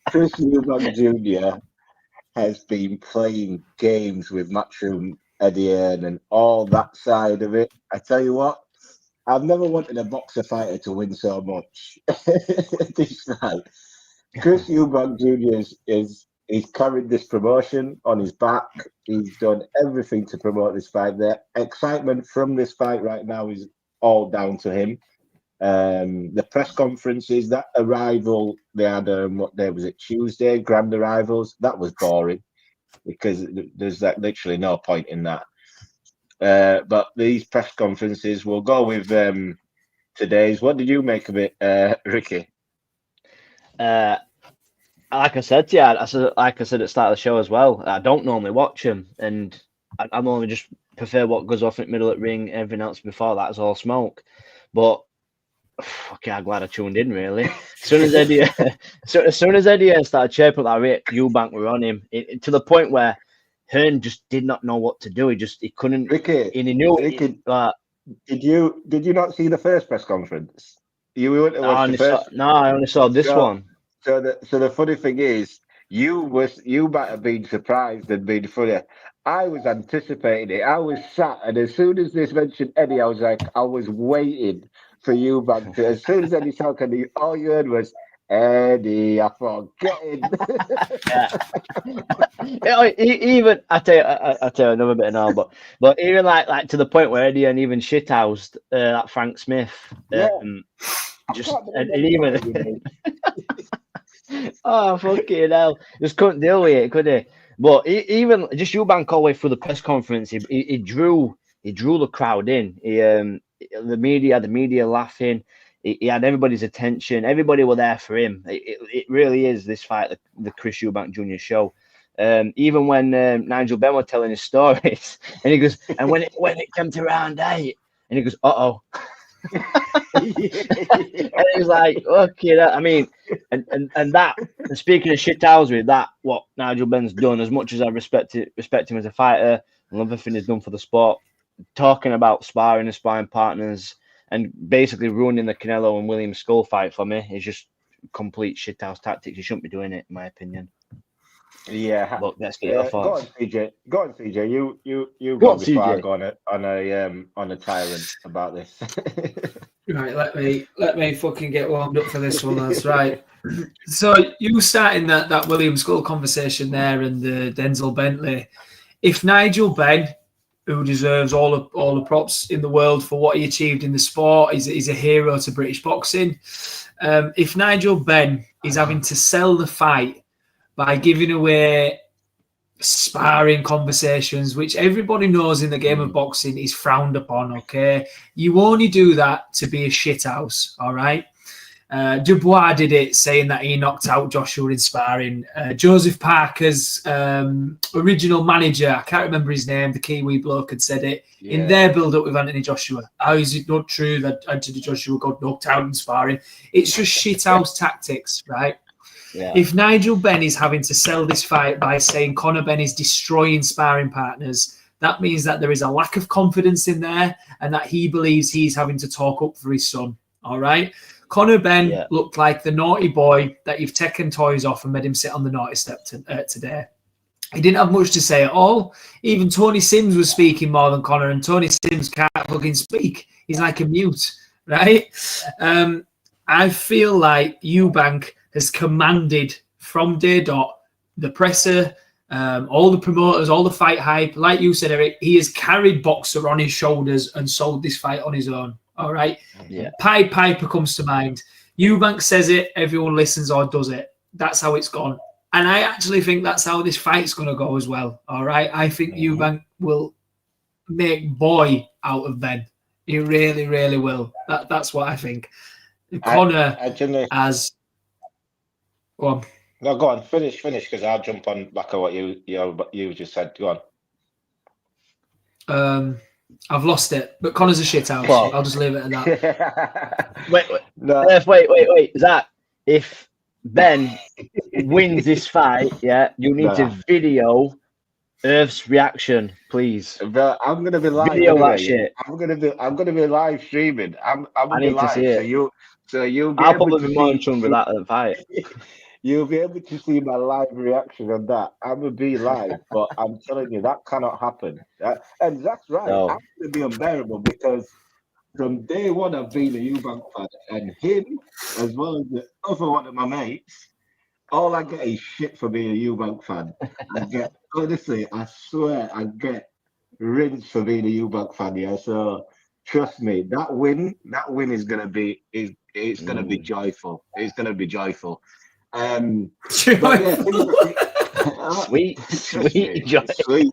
Speaker 3: Chris Eubank Jr. has been playing games with Matchroom Eddie Hearn and all that side of it. I tell you what, I've never wanted a boxer fighter to win so much. This fight, Chris Eubank Jr. He's carried this promotion on his back. He's done everything to promote this fight. The excitement from this fight right now is all down to him. The press conferences, that arrival they had, what day was it? Tuesday, grand arrivals. That was boring because there's literally no point in that. But these press conferences, we'll go with today's. What did you make of it, Ricky?
Speaker 1: Like I said to you, like I said at the start of the show as well, I don't normally watch them, and I'm only just prefer what goes off in the middle of the ring. Everything else before that is all smoke. But okay, I'm glad I tuned in. Really, as soon as Eddie started chirping that Eubank were on him, to the point where Hearn just did not know what to do. He couldn't.
Speaker 3: Ricky,
Speaker 1: and he knew.
Speaker 3: Ricky, did you not see the first press conference? I
Speaker 1: only saw this one.
Speaker 3: So the funny thing is, you might have been surprised and been funny. I was anticipating it. I was sat, and as soon as this mentioned Eddie, I was waiting for Eubank to. As soon as Eddie talked, and all you heard was Eddie. I thought, get in.
Speaker 1: Even I tell you another bit now, but even like to the point where Eddie and even shithoused that Frank Smith. Oh fucking hell! Just couldn't deal with it, could he? But even just Eubank all the way through the press conference, he drew the crowd in. The media laughing. He had everybody's attention. Everybody were there for him. It really is this fight, the Chris Eubank Jr. show. Even when Nigel Benn was telling his stories, and he goes, and when it came to round 8, and he goes, uh-oh. And he's like, okay, I mean, and speaking of shit hours with that, what Nigel Benn's done, as much as I respect him as a fighter and love everything he's done for the sport, talking about sparring and sparring partners and basically ruining the Canelo and Williams Skull fight for me is just complete shithouse tactics. You shouldn't be doing it, in my opinion.
Speaker 3: Yeah.
Speaker 1: But let's get your
Speaker 3: Go
Speaker 1: thoughts.
Speaker 3: on, CJ. Go on, CJ. You
Speaker 1: Go
Speaker 3: go
Speaker 1: on,
Speaker 3: before I
Speaker 1: CJ.
Speaker 3: go on a tyrant about this.
Speaker 2: Right, let me fucking get warmed up for this one, lads. Right. So you starting that William Skull conversation there and the Denzel Bentley. If Nigel Benn, who deserves all the props in the world for what he achieved in the sport, he's a hero to British boxing. If Nigel Benn is having to sell the fight by giving away sparring conversations, which everybody knows in the game of boxing is frowned upon, okay? You only do that to be a shithouse, all right? Dubois did it, saying that he knocked out Joshua in sparring. Joseph Parker's original manager, I can't remember his name, the Kiwi bloke had said it, in their build-up with Anthony Joshua. How is it not true that Anthony Joshua got knocked out in sparring? It's just shithouse tactics, right?
Speaker 1: Yeah.
Speaker 2: If Nigel Benn is having to sell this fight by saying Conor Benn is destroying sparring partners, that means that there is a lack of confidence in there and that he believes he's having to talk up for his son, all right? Conor Benn looked like the naughty boy that you've taken toys off and made him sit on the naughty step today. He didn't have much to say at all. Even Tony Sims was speaking more than Conor, and Tony Sims can't fucking speak. He's like a mute, right? I feel like Eubank has commanded from day dot, the presser, all the promoters, all the fight hype. Like you said, Eric, he has carried Boxer on his shoulders and sold this fight on his own. All right.
Speaker 1: Yeah.
Speaker 2: Pied Piper comes to mind. Eubank says it, everyone listens or does it. That's how it's gone. And I actually think that's how this fight's going to go as well. All right. I think Eubank will make boy out of Ben. He really, really will. That's what I think. Conor has. Go on.
Speaker 3: No, go on. Finish, because I'll jump on back on what you just said. Go
Speaker 2: on. I've lost it, but Conor's a shithouse. I'll just leave it at that.
Speaker 1: wait, Zach. If Ben wins this fight, you need to video ERF's reaction, please.
Speaker 3: But I'm gonna be live.
Speaker 1: Video
Speaker 3: anyway.
Speaker 1: that shit.
Speaker 3: I'm gonna be live streaming. I need to see it. So you'll.
Speaker 1: I'll probably be more in tune with that than fight.
Speaker 3: You'll be able to see my live reaction on that. I'm gonna be live, but I'm telling you that cannot happen. And that's right. No. I'm gonna be unbearable because from day one I've been a Eubank fan, and him as well as the other one of my mates. All I get is shit for being a Eubank fan. Honestly, I swear, I get rinsed for being a Eubank fan. Yeah, so trust me, that win is gonna be it's gonna be joyful. It's gonna be joyful. Sweet joyful.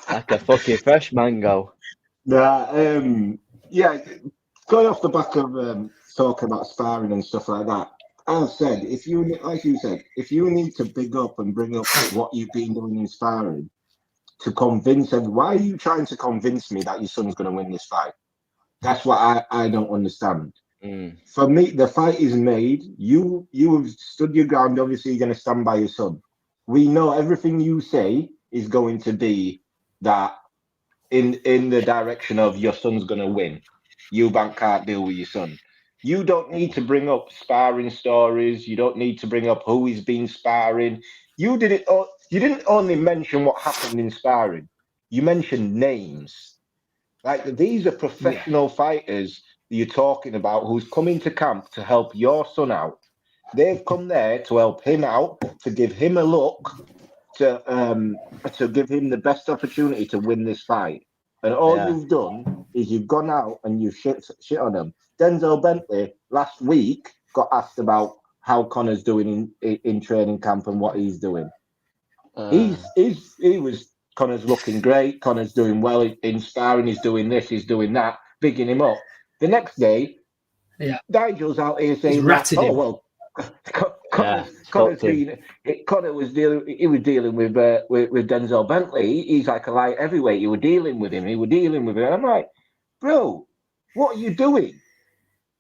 Speaker 1: Like a fucking fresh mango.
Speaker 3: Going off the back of talking about sparring and stuff like that. I've said, if you need to big up and bring up what you've been doing in sparring to convince them, why are you trying to convince me that your son's going to win this fight? That's what I don't understand. For me, the fight is made. You have stood your ground. Obviously, you're going to stand by your son. We know everything you say is going to be that in the direction of your son's going to win. Eubank can't deal with your son. You don't need to bring up sparring stories. You don't need to bring up who he's been sparring. You didn't only mention what happened in sparring. You mentioned names. Like, these are professional fighters you're talking about who's coming to camp to help your son out. They've come there to help him out, to give him a look, to give him the best opportunity to win this fight. And all you've done is you've gone out and you've shit on him. Denzel Bentley last week got asked about how Conor's doing in training camp and what he's doing. Conor's looking great. Conor's doing well in sparring. He's doing this. He's doing that. Bigging him up. The next day, Nigel's out here saying, Conor was dealing with Denzel Bentley. He's like a light heavyweight. You were dealing with him. I'm like, bro, what are you doing?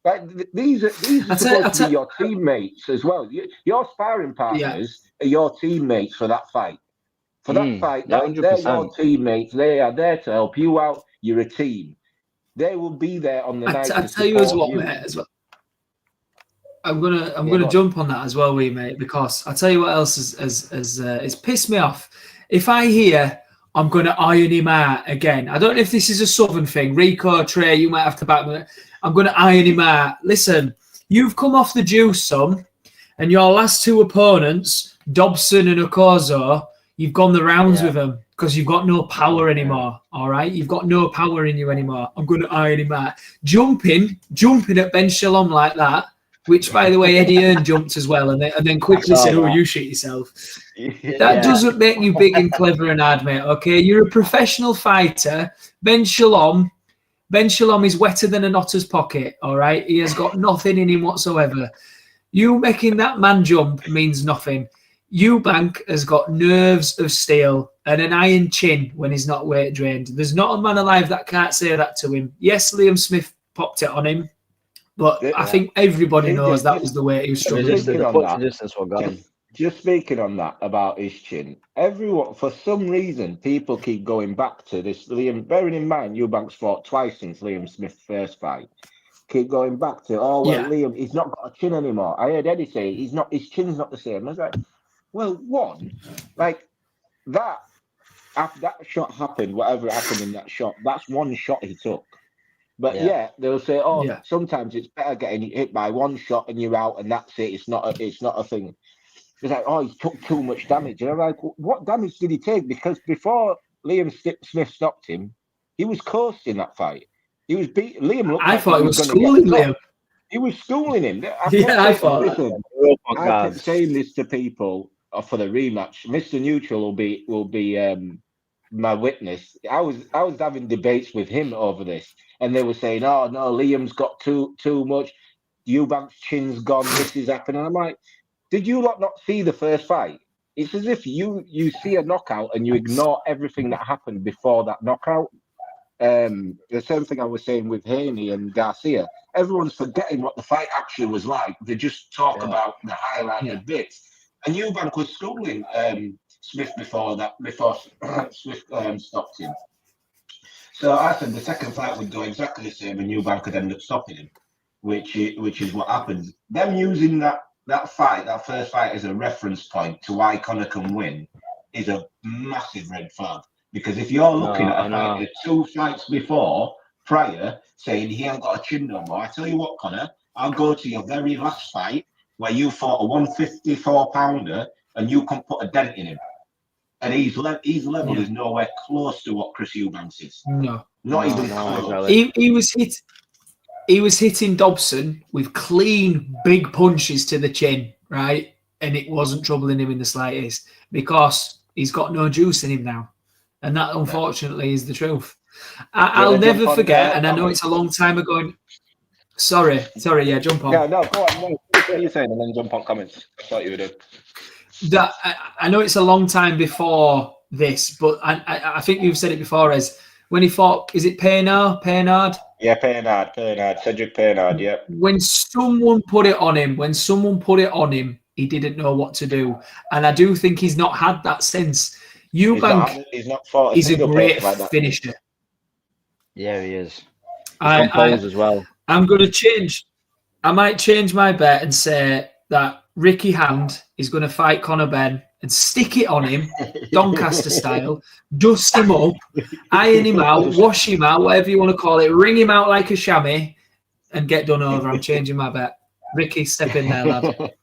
Speaker 3: Like, these are supposed to be your teammates as well. Your sparring partners are your teammates for that fight. For that fight, they're your teammates. They are there to help you out. You're a team. They will be there on the night.
Speaker 2: I tell you as well, mate. I'm gonna jump on that as well, mate, because I'll tell you what else has it's pissed me off. If I hear I'm gonna iron him out again, I don't know if this is a Southern thing. Rico, Trey, you might have to back me. I'm gonna iron him out. Listen, you've come off the juice, son, and your last two opponents, Dobson and Okozo, you've gone the rounds with them because you've got no power anymore. All right, you've got no power in you anymore. I'm gonna iron him out. Jumping at Ben Shalom like that. Which, by the way, Eddie Earn jumped as well, and then quickly said, "Oh, you shit yourself." That doesn't make you big and clever and hard, mate. Okay, you're a professional fighter. Ben Shalom is wetter than an otter's pocket. All right, he has got nothing in him whatsoever. You making that man jump means nothing. Eubank has got nerves of steel and an iron chin when he's not weight drained. There's not a man alive that can't say that to him. Yes, Liam Smith popped it on him. But I think everybody knows that was the way he was struggling.
Speaker 3: Just speaking on that about his chin, everyone, for some reason, people keep going back to this Liam. Bearing in mind, Eubanks fought twice since Liam Smith's first fight. Keep going back to, Liam, he's not got a chin anymore. I heard Eddie say his chin's not the same. I was like, well, that after that shot happened, whatever happened in that shot, that's one shot he took. But they'll say, sometimes it's better getting hit by one shot and you're out, and that's it. It's not a thing. It's like, he took too much damage. And I'm like, what damage did he take? Because before Liam Smith stopped him, he was coasting that fight. He was beat. Liam looked.
Speaker 2: I thought he was schooling Liam.
Speaker 3: He was schooling him.
Speaker 2: I thought.
Speaker 3: Listen, I kept saying this to people for the rematch. Mr. Neutral will be my witness. I was having debates with him over this. And they were saying, "Oh no, Liam's got too much. Eubank's chin's gone. This is happening." I'm like, "Did you not see the first fight? It's as if you see a knockout and you ignore everything that happened before that knockout." The same thing I was saying with Haney and Garcia. Everyone's forgetting what the fight actually was like. They just talk about the highlighted bits. And Eubank was schooling Smith before Smith stopped him. So I said the second fight would go exactly the same, and Eubank could end up stopping him, which is what happened. Them using that first fight, as a reference point to why Conor can win is a massive red flag. Because if you're looking at a fighter 2 fights prior, saying he ain't got a chin no more, I tell you what, Conor, I'll go to your very last fight where you fought a 154-pounder and you can put a dent in him. And his level is nowhere close to what Chris Eubanks is.
Speaker 2: No,
Speaker 3: not even close.
Speaker 2: He was hitting Dobson with clean, big punches to the chin, right? And it wasn't troubling him in the slightest because he's got no juice in him now, and that unfortunately is the truth. I'll never forget, and I know it's a long time ago. Sorry, jump on.
Speaker 3: No, go on. No, what are you saying? And then jump on comments. I thought you would do.
Speaker 2: That I know it's a long time before this, but I think you've said it before, as when he fought, is it Pernard?
Speaker 3: Yeah, Pernard, Cedric Pernard, yeah.
Speaker 2: When someone put it on him, he didn't know what to do. And I do think he's not had that since. Eubank is a great finisher.
Speaker 1: Yeah, he is. As well.
Speaker 2: I'm going to change. I might change my bet and say that Ricky Hand is going to fight Conor Benn and stick it on him, Doncaster style, dust him up, iron him out, wash him out, whatever you want to call it, wring him out like a chamois, and get done over. I'm changing my bet. Ricky, step in there, lad.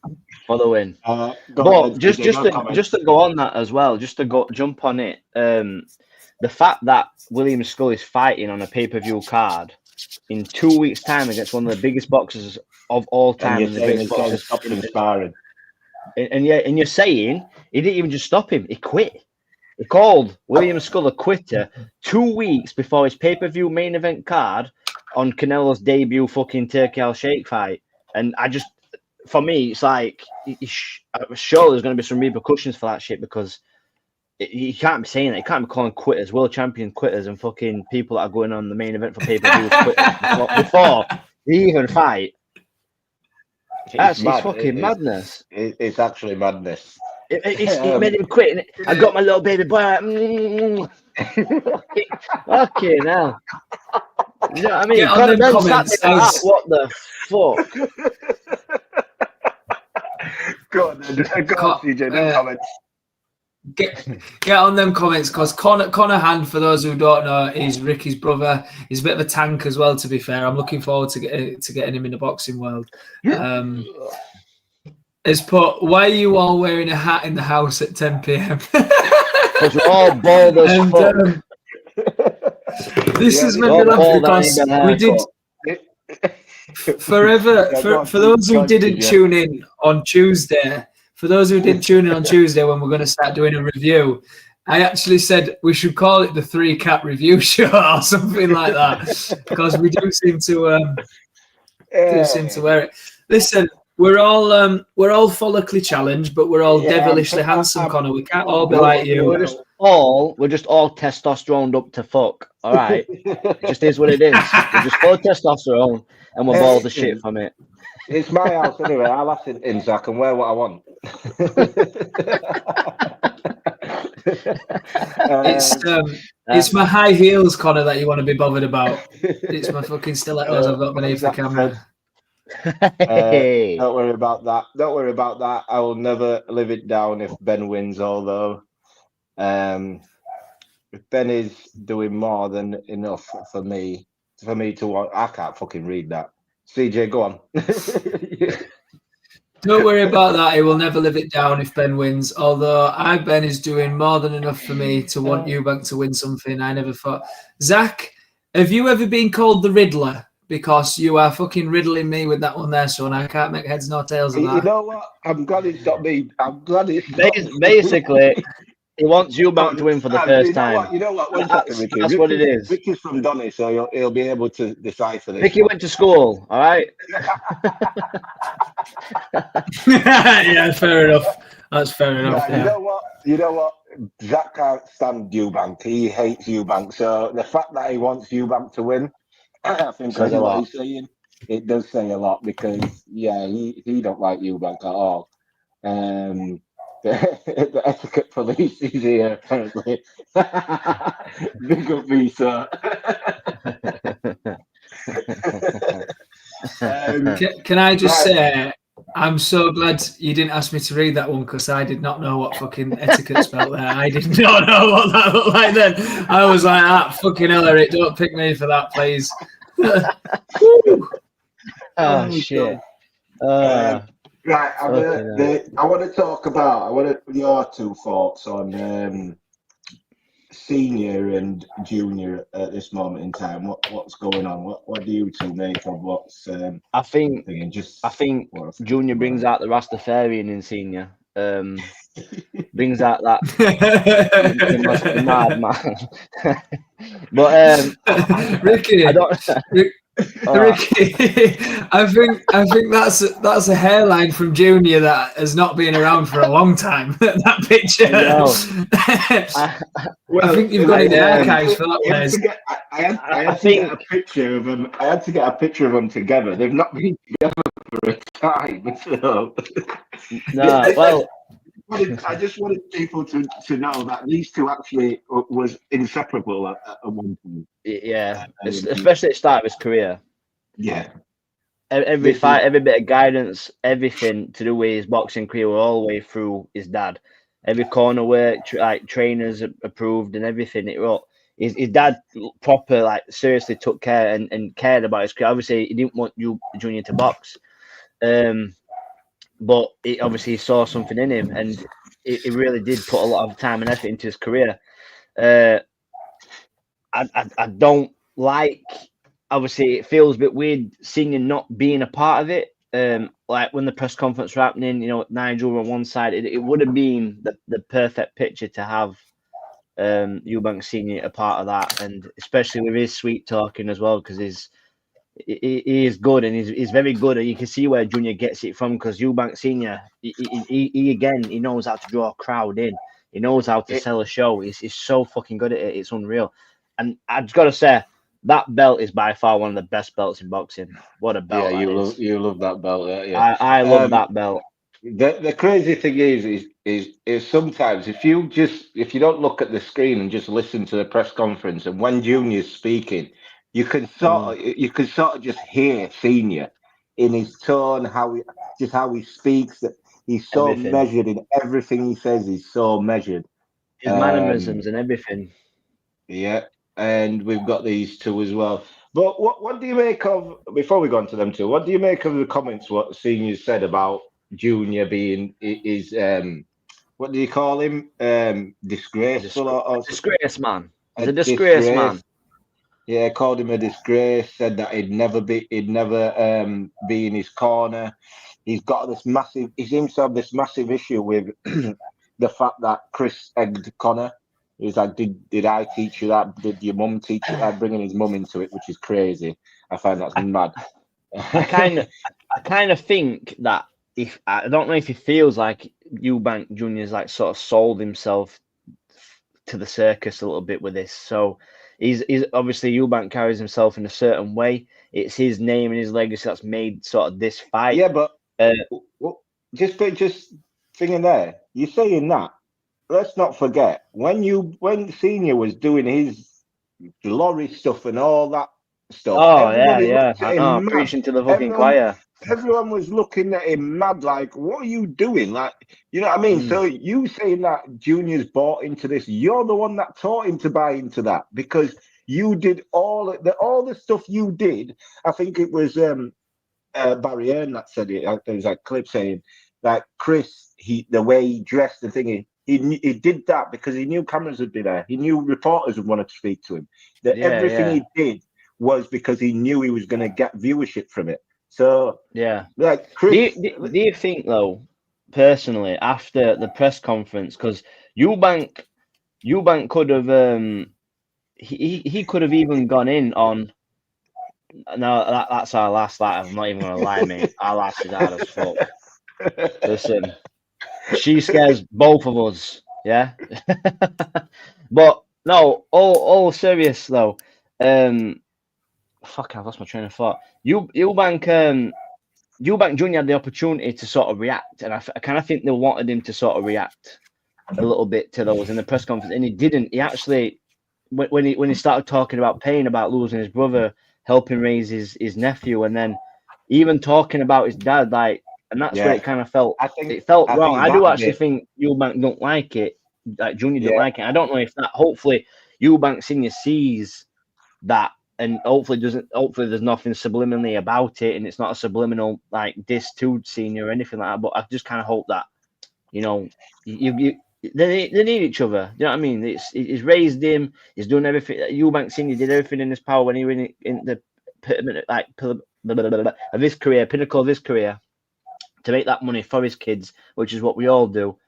Speaker 1: For the win. But just to go on that as well, just to jump on it, the fact that William Skull is fighting on a pay-per-view card in 2 weeks' time against one of the biggest boxers of all time, and you're saying he didn't even just stop him; he quit. He called William Skull a quitter 2 weeks before his pay-per-view main event card on Canelo's debut fucking Turkey Al Sheikh fight. And for me, it's like sure there's going to be some repercussions for that shit, because you can't be saying that. You can't be calling quitters, world champion quitters, and fucking people that are going on the main event for pay-per-view quitters before they even fight. It's fucking madness.
Speaker 3: It's actually madness.
Speaker 1: It made him quit. I got my little baby boy. Okay, now. You know what I mean?
Speaker 2: What the fuck?
Speaker 3: Go on, CJ, no comments.
Speaker 2: Get on them comments, because Connor Hand, for those who don't know, is Ricky's brother. He's a bit of a tank as well, to be fair. I'm looking forward to getting him in the boxing world. It's put, why are you all wearing a hat in the house at 10 p.m?
Speaker 1: Because we're all bald as fuck.
Speaker 2: This is made me laugh because we did forever. For those who didn't tune in on Tuesday, when we're going to start doing a review, I actually said we should call it the 3 Cat Review Show or something like that, because we do seem to wear it. Listen, we're all follically challenged, but we're all devilishly handsome, Connor. We can't all be like you.
Speaker 1: We're just all testosterone up to fuck. All right, it just is what it is. We're just full of testosterone, and we're bald as shit from it.
Speaker 3: It's my house anyway. I'll have it in, so I can wear what I want.
Speaker 2: It's my high heels, Connor, that you want to be bothered about. It's my fucking stilettos I've got beneath the camera.
Speaker 3: Don't worry about that. I will never live it down if Ben wins, although if Ben is doing more than enough for me to want, I can't fucking read that. CJ, go on.
Speaker 2: Don't worry about that. He will never live it down if Ben wins. Although Ben is doing more than enough for me to want Eubank to win something. I never thought. Zach, have you ever been called the Riddler? Because you are fucking riddling me with that one there, son. I can't make heads nor tails of that.
Speaker 3: You know what? I'm glad it's not me. I'm glad it's
Speaker 1: basically. He wants Eubank to win for the first time.
Speaker 3: You know what?
Speaker 1: That's what it is.
Speaker 3: Ricky's from Donny, so he'll be able to decipher this.
Speaker 1: Ricky went to school, all right?
Speaker 2: Yeah, fair enough. That's fair enough.
Speaker 3: Yeah. You know what? Zach can't stand Eubank. He hates Eubank. So the fact that he wants Eubank to win, I think that's what he's saying. It does say a lot, because he don't like Eubank at all. The etiquette police is here, apparently. Big up Visa.
Speaker 2: Can I just say, I'm so glad you didn't ask me to read that one, because I did not know what fucking etiquette spelled there. I did not know what that looked like then. I was like, fucking hell, Eric, don't pick me for that, please.
Speaker 1: Oh, shit.
Speaker 3: Right, I want to talk about your 2 thoughts on senior and junior at this moment in time. What's going on? What do you 2 make of what's?
Speaker 1: I think junior brings out the Rastafarian in senior. Brings out that mad man. But
Speaker 2: Ricky, Ricky, I think that's a hairline from Junior that has not been around for a long time. That picture. I think you've got it in the archives for that place.
Speaker 3: I had to get a picture of them. I had to get a picture of them together. They've not been together for a time. So.
Speaker 1: No, well.
Speaker 3: I just wanted people to know that these 2 actually was inseparable at one point.
Speaker 1: Yeah, especially at the start of his career.
Speaker 3: Yeah.
Speaker 1: Every fight, every bit of guidance, everything to do with his boxing career were all the way through his dad. Every corner work, trainers approved and everything. His dad proper, seriously took care and cared about his career. Obviously, he didn't want Junior to box. But he obviously saw something in him, and it really did put a lot of time and effort into his career. I don't like, obviously, it feels a bit weird senior not being a part of it. Like when the press conference were happening, Nigel on one side, it would have been the perfect picture to have Eubank Senior a part of that, and especially with his sweet talking as well, because he is good, and he's very good, and you can see where Junior gets it from, because Eubank Senior, he knows how to draw a crowd in. He knows how to sell a show. He's so fucking good at it. It's unreal. And I've got to say, that belt is by far one of the best belts in boxing. What a belt!
Speaker 3: Yeah, you love that belt. Yeah.
Speaker 1: I love that belt.
Speaker 3: The crazy thing is sometimes if you don't look at the screen and just listen to the press conference, and when Junior's speaking, you can sort of just hear Senior in his tone, how he speaks. He's so
Speaker 1: Everything.
Speaker 3: measured in everything he says. He's so measured.
Speaker 1: His mannerisms and everything.
Speaker 3: Yeah, and we've got these two as well. But what do you make of, before we go on to them two, what do you make of the comments what Senior said about Junior being is what do you call him? Disgraceful or
Speaker 1: disgrace man. He's a
Speaker 3: disgrace
Speaker 1: man.
Speaker 3: Yeah, called him a disgrace, said that he'd never be in his corner. He seems to have this massive issue with the fact that Chris egged Connor. He's like, did I teach you that? Did your mum teach you that? Bringing his mum into it, which is crazy. I find that's mad.
Speaker 1: I kind of think that I don't know if he feels like Eubank Jr.'s like sort of sold himself to the circus a little bit with this. So he's obviously Eubank carries himself in a certain way. It's his name and his legacy that's made sort of this fight.
Speaker 3: Yeah, but just thinking there, you're saying that. Let's not forget when Senior was doing his glory stuff and all that stuff.
Speaker 1: Oh yeah, preaching to the fucking choir.
Speaker 3: Everyone was looking at him mad, like, "What are you doing?" Like, you know what I mean? So you saying that Junior's bought into this? You're the one that taught him to buy into that because you did all the stuff you did. I think it was Barry Hearn that said it. There was a clip saying that Chris, the way he dressed, the thing he did that because he knew cameras would be there. He knew reporters would want to speak to him. Everything he did was because he knew he was going to get viewership from it. So like Chris,
Speaker 1: do you think though, personally, after the press conference, because Eubank could have he could have even gone in on. No, that's our last laugh. I'm not even gonna lie, mate. Our laugh is hard as fuck. Listen, she scares both of us, yeah. But no, all serious though. Fuck, I've lost my train of thought. Eubank Jr. had the opportunity to sort of react, and I kind of think they wanted him to sort of react a little bit to those in the press conference, and he didn't. He actually, when he started talking about pain, about losing his brother, helping raise his nephew, and then even talking about his dad, like, and that's where it kind of felt. It felt wrong. I do actually think Eubank don't like it. Like Junior don't like it. I don't know if that. Hopefully, Eubank Senior sees that. And hopefully there's nothing subliminally about it, and it's not a subliminal like diss to Senior or anything like that. But I just kind of hope that, you know, they need each other. Do you know what I mean? He's raised him. He's doing everything. Eubank Senior did everything in his power when he was in the of his career, pinnacle of his career, to make that money for his kids, which is what we all do.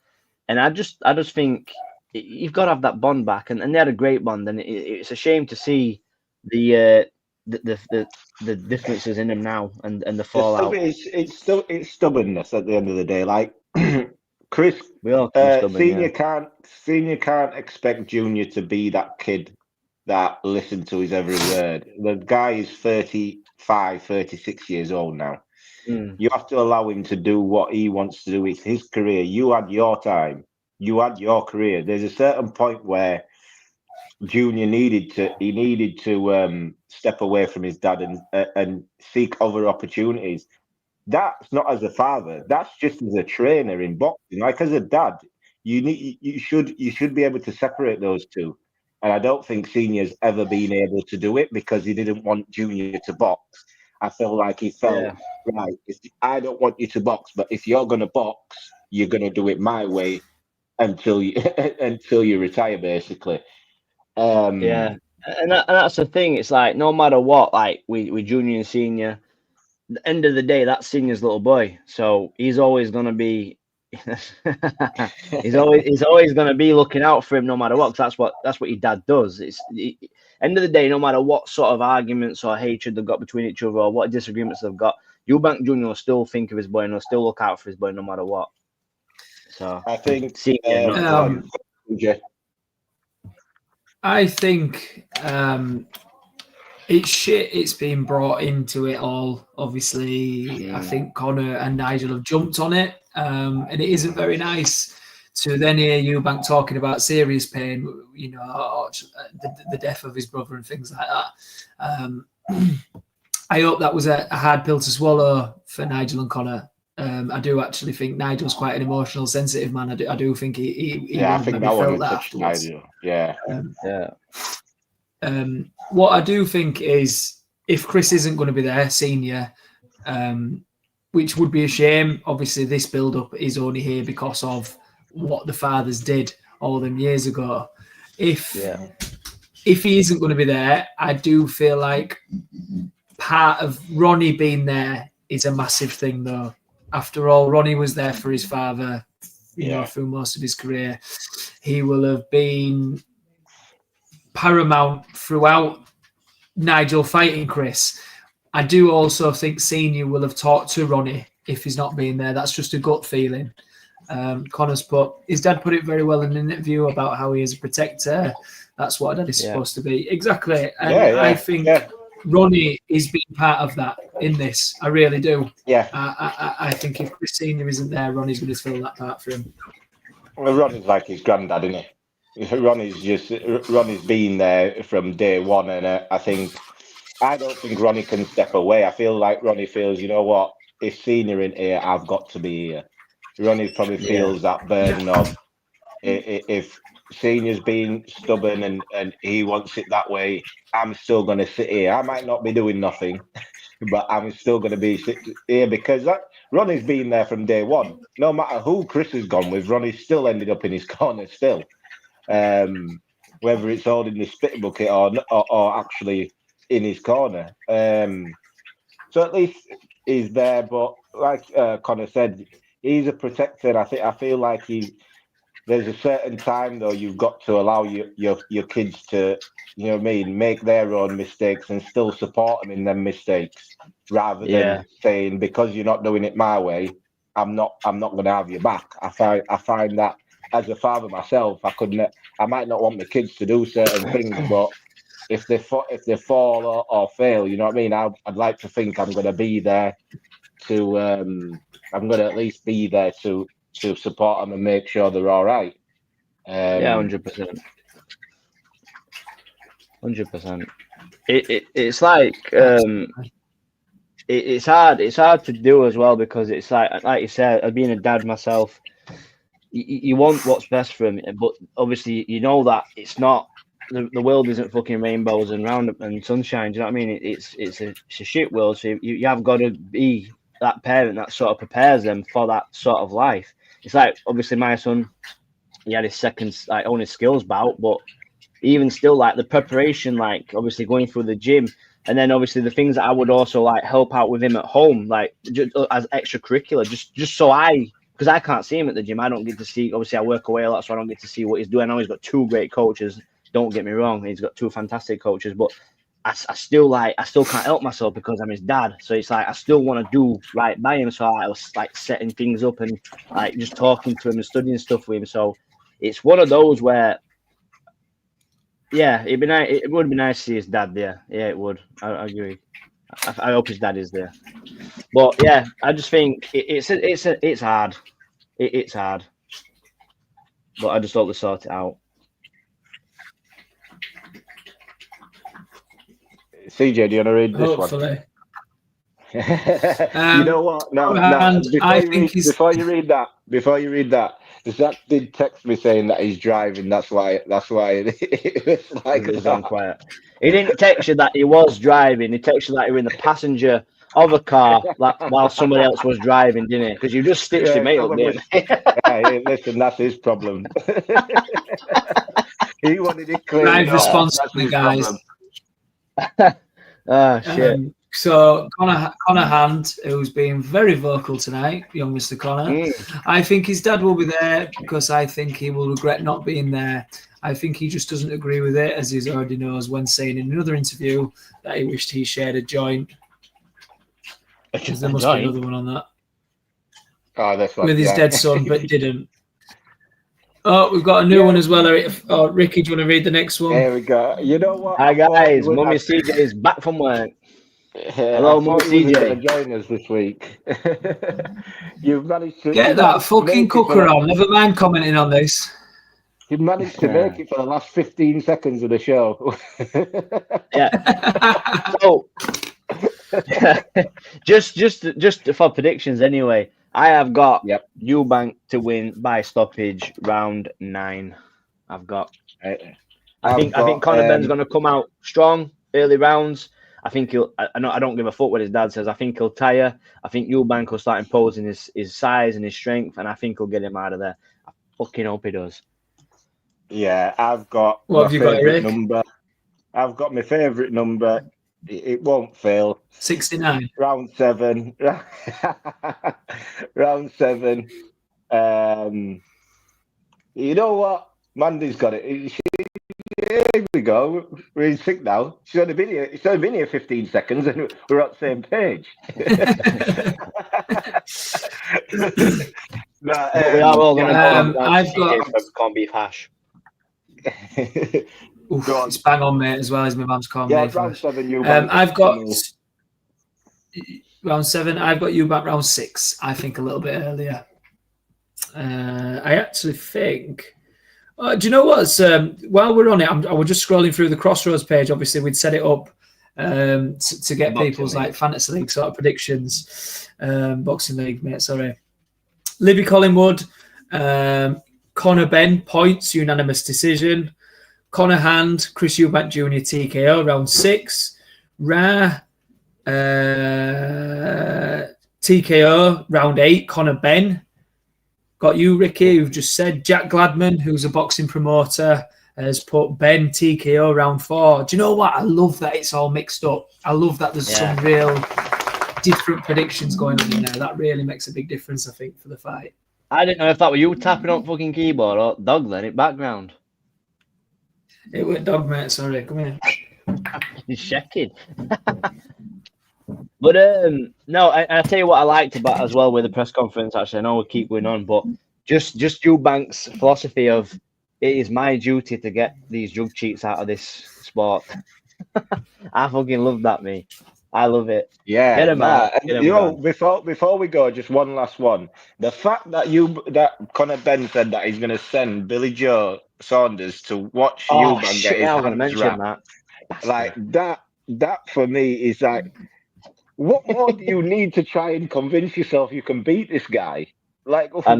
Speaker 1: And I just think you've got to have that bond back, and they had a great bond, and it's a shame to see the differences in him now and the fallout.
Speaker 3: It's stubbornness at the end of the day. Like Chris, Senior can't expect Junior to be that kid that listened to his every word. The guy is 35, 36 years old now. You have to allow him to do what he wants to do. It's his career. You had your time. You had your career. There's a certain point where Junior needed to step away from his dad and seek other opportunities. That's not as a father. That's just as a trainer in boxing. Like as a dad, you should be able to separate those two. And I don't think Senior's ever been able to do it because he didn't want Junior to box. I feel like he felt right. I don't want you to box, but if you're gonna box, you're gonna do it my way until you retire, basically.
Speaker 1: And that's the thing. It's like no matter what, like we Junior and Senior, at the end of the day, that's Senior's little boy. So he's always gonna be he's always gonna be looking out for him no matter what. 'Cause that's what your dad does. End of the day, no matter what sort of arguments or hatred they've got between each other or what disagreements they've got, Eubank Jr. will still think of his boy and will still look out for his boy no matter what. So
Speaker 3: I think
Speaker 2: I think it's shit. It's been brought into it all. Obviously, I think Connor and Nigel have jumped on it, and it isn't very nice to then hear Eubank talking about serious pain, you know, the death of his brother and things like that. I hope that was a hard pill to swallow for Nigel and Connor. I do actually think Nigel's quite an emotional, sensitive man. I do think he
Speaker 3: I
Speaker 2: would
Speaker 3: think
Speaker 2: maybe
Speaker 3: that one
Speaker 2: felt that
Speaker 3: touched
Speaker 2: afterwards.
Speaker 3: Nigel. Yeah.
Speaker 2: What I do think is if Chris isn't going to be there, senior, which would be a shame. Obviously, this build-up is only here because of what the fathers did all them years ago. If he isn't going to be there, I do feel like part of Ronnie being there is a massive thing, though. After all, Ronnie was there for his father, you know, through most of his career. He will have been paramount throughout Nigel fighting Chris. I do also think Senior will have talked to Ronnie if he's not been there. That's just a gut feeling. His dad put it very well in an interview about how he is a protector. That's what a dad is supposed to be. Exactly. And I think Ronnie is being part of that in this. I really do.
Speaker 3: Yeah.
Speaker 2: I think if Chris Senior isn't there, Ronnie's going to fill that part for him.
Speaker 3: Well, Ronnie's like his granddad, isn't he? Ronnie's been there from day one, and I don't think Ronnie can step away. I feel like Ronnie feels, you know what, if Senior in here, I've got to be here. Ronnie probably feels that burden of if Senior's being stubborn and he wants it that way, I'm still going to sit here. I might not be doing nothing, but I'm still going to be here because Ronnie's been there from day one. No matter who Chris has gone with, Ronnie's still ended up in his corner still. Whether it's holding the spit bucket or actually in his corner. So at least he's there, but like Connor said, he's a protector. I feel like there's a certain time though you've got to allow your kids to, you know what I mean, make their own mistakes and still support them in them mistakes, rather than saying because you're not doing it my way, I'm not going to have you back. I find that as a father myself, I might not want my kids to do certain things, but if they fall or fail, you know what I mean, I'd like to think I'm going to be there to I'm going to at least be there to support them and make sure they're all right.
Speaker 1: 100%. 100%. It's like it's hard to do as well, because it's like you said, being a dad myself, you want what's best for him, but obviously you know that it's not. The world isn't fucking rainbows and roundup and sunshine. Do you know what I mean? It's a shit world. So you have got to be that parent that sort of prepares them for that sort of life. It's like obviously my son, he had his second only skills bout, but even still, like the preparation, like obviously going through the gym, and then obviously the things that I would also like help out with him at home, like just as extracurricular, just so because I can't see him at the gym. I don't get to see. Obviously, I work away a lot, so I don't get to see what he's doing. I know he's got two great coaches. Don't get me wrong, he's got two fantastic coaches, but I still can't help myself because I'm his dad. So it's like I still want to do right by him. So I was like setting things up and like just talking to him and studying stuff with him. So it's one of those where, it would be nice to see his dad there. Yeah, it would. I agree. I hope his dad is there. But yeah, I just think it's hard. It's hard. But I just hope they sort it out.
Speaker 3: CJ, do you want to read this
Speaker 2: Hopefully.
Speaker 3: one? You know what? No. Before you read that, Zach did text me saying that he's driving. That's why it was like
Speaker 1: it was on quiet. He didn't text you that he was driving. He texted you that you were in the passenger of a car while somebody else was driving, didn't he? Because you just stitched your mate up there.
Speaker 3: Listen, that's his problem. He wanted it clear.
Speaker 2: Drive responsibly, guys.
Speaker 1: Shit.
Speaker 2: So Connor Hand, who's been very vocal tonight, young Mr. Connor, I think his dad will be there because I think he will regret not being there. I think he just doesn't agree with it, as he already knows when saying in another interview that he wished he shared a joint. Because there must be another one on that.
Speaker 3: Oh, that's
Speaker 2: with his dead son, but didn't. Oh, we've got a new one as well. Ricky, do you want to read the next one?
Speaker 3: There we go. You know what?
Speaker 1: Hi guys, Mummy CJ is back from work. Hello, Mummy CJ.
Speaker 3: Join us this week. You've managed to
Speaker 2: get that fucking cooker on. Never mind commenting on this.
Speaker 3: You've managed to make it for the last 15 seconds of the show.
Speaker 1: Yeah. So, just for predictions anyway. I have got
Speaker 3: Yep.
Speaker 1: Eubank to win by stoppage round 9. I've got. I
Speaker 3: I've
Speaker 1: think
Speaker 3: got,
Speaker 1: Conor Ben's going to come out strong early rounds. I think he'll. I don't give a fuck what his dad says. I think he'll tire. I think Eubank will start imposing his size and his strength, and I think he'll get him out of there. I fucking hope he does.
Speaker 3: Yeah, I've got
Speaker 2: What
Speaker 3: my
Speaker 2: have you got,
Speaker 3: favourite
Speaker 2: Eric?
Speaker 3: number. I've got my favourite number. It won't fail.
Speaker 2: 69.
Speaker 3: Round 7. Round 7. You know what? Mandy's got it. Here we go. We're in sync now. She's only been here 15 seconds and we're on the same page.
Speaker 1: But we are all going to
Speaker 2: I've got
Speaker 1: corned beef hash.
Speaker 2: Oof, it's bang on, mate, as well as my mum's corned beef
Speaker 3: round
Speaker 2: hash.
Speaker 3: 7.
Speaker 2: I've got round 7. I've got you back round 6. I think a little bit earlier. I actually think. Do you know what? While we're on it, I was just scrolling through the Crossroads page. Obviously, we'd set it up to get people's like fantasy league sort of predictions. Boxing league, mate. Sorry. Libby Collingwood, Conor Benn points, unanimous decision. Conor Hand, Chris Eubank Jr. TKO round 6. Ra TKO round 8. Conor Benn. Got you, Ricky, who've just said. Jack Gladman, who's a boxing promoter, has put Ben TKO round 4. Do you know what? I love that it's all mixed up. I love that there's some real different predictions going on in there. That really makes a big difference, I think, for the fight.
Speaker 1: I didn't know if that were you tapping on fucking keyboard or Dog then in background.
Speaker 2: It went Dog, mate. Sorry, come here.
Speaker 1: He's checking. But no, I tell you what I liked about as well with the press conference. Actually, I know we'll keep going on, but just Eubank's philosophy of it is my duty to get these drug cheats out of this sport. I fucking love that, me. I love it.
Speaker 3: Yeah,
Speaker 1: get him out. Get him
Speaker 3: you know,
Speaker 1: out.
Speaker 3: before we go, just one last one. The fact that Conor Benn said that he's going to send Billy Joe Saunders to watch Eubank get his hands wrapped. Like that for me is like. What more do you need to try and convince yourself you can beat this guy? Like, what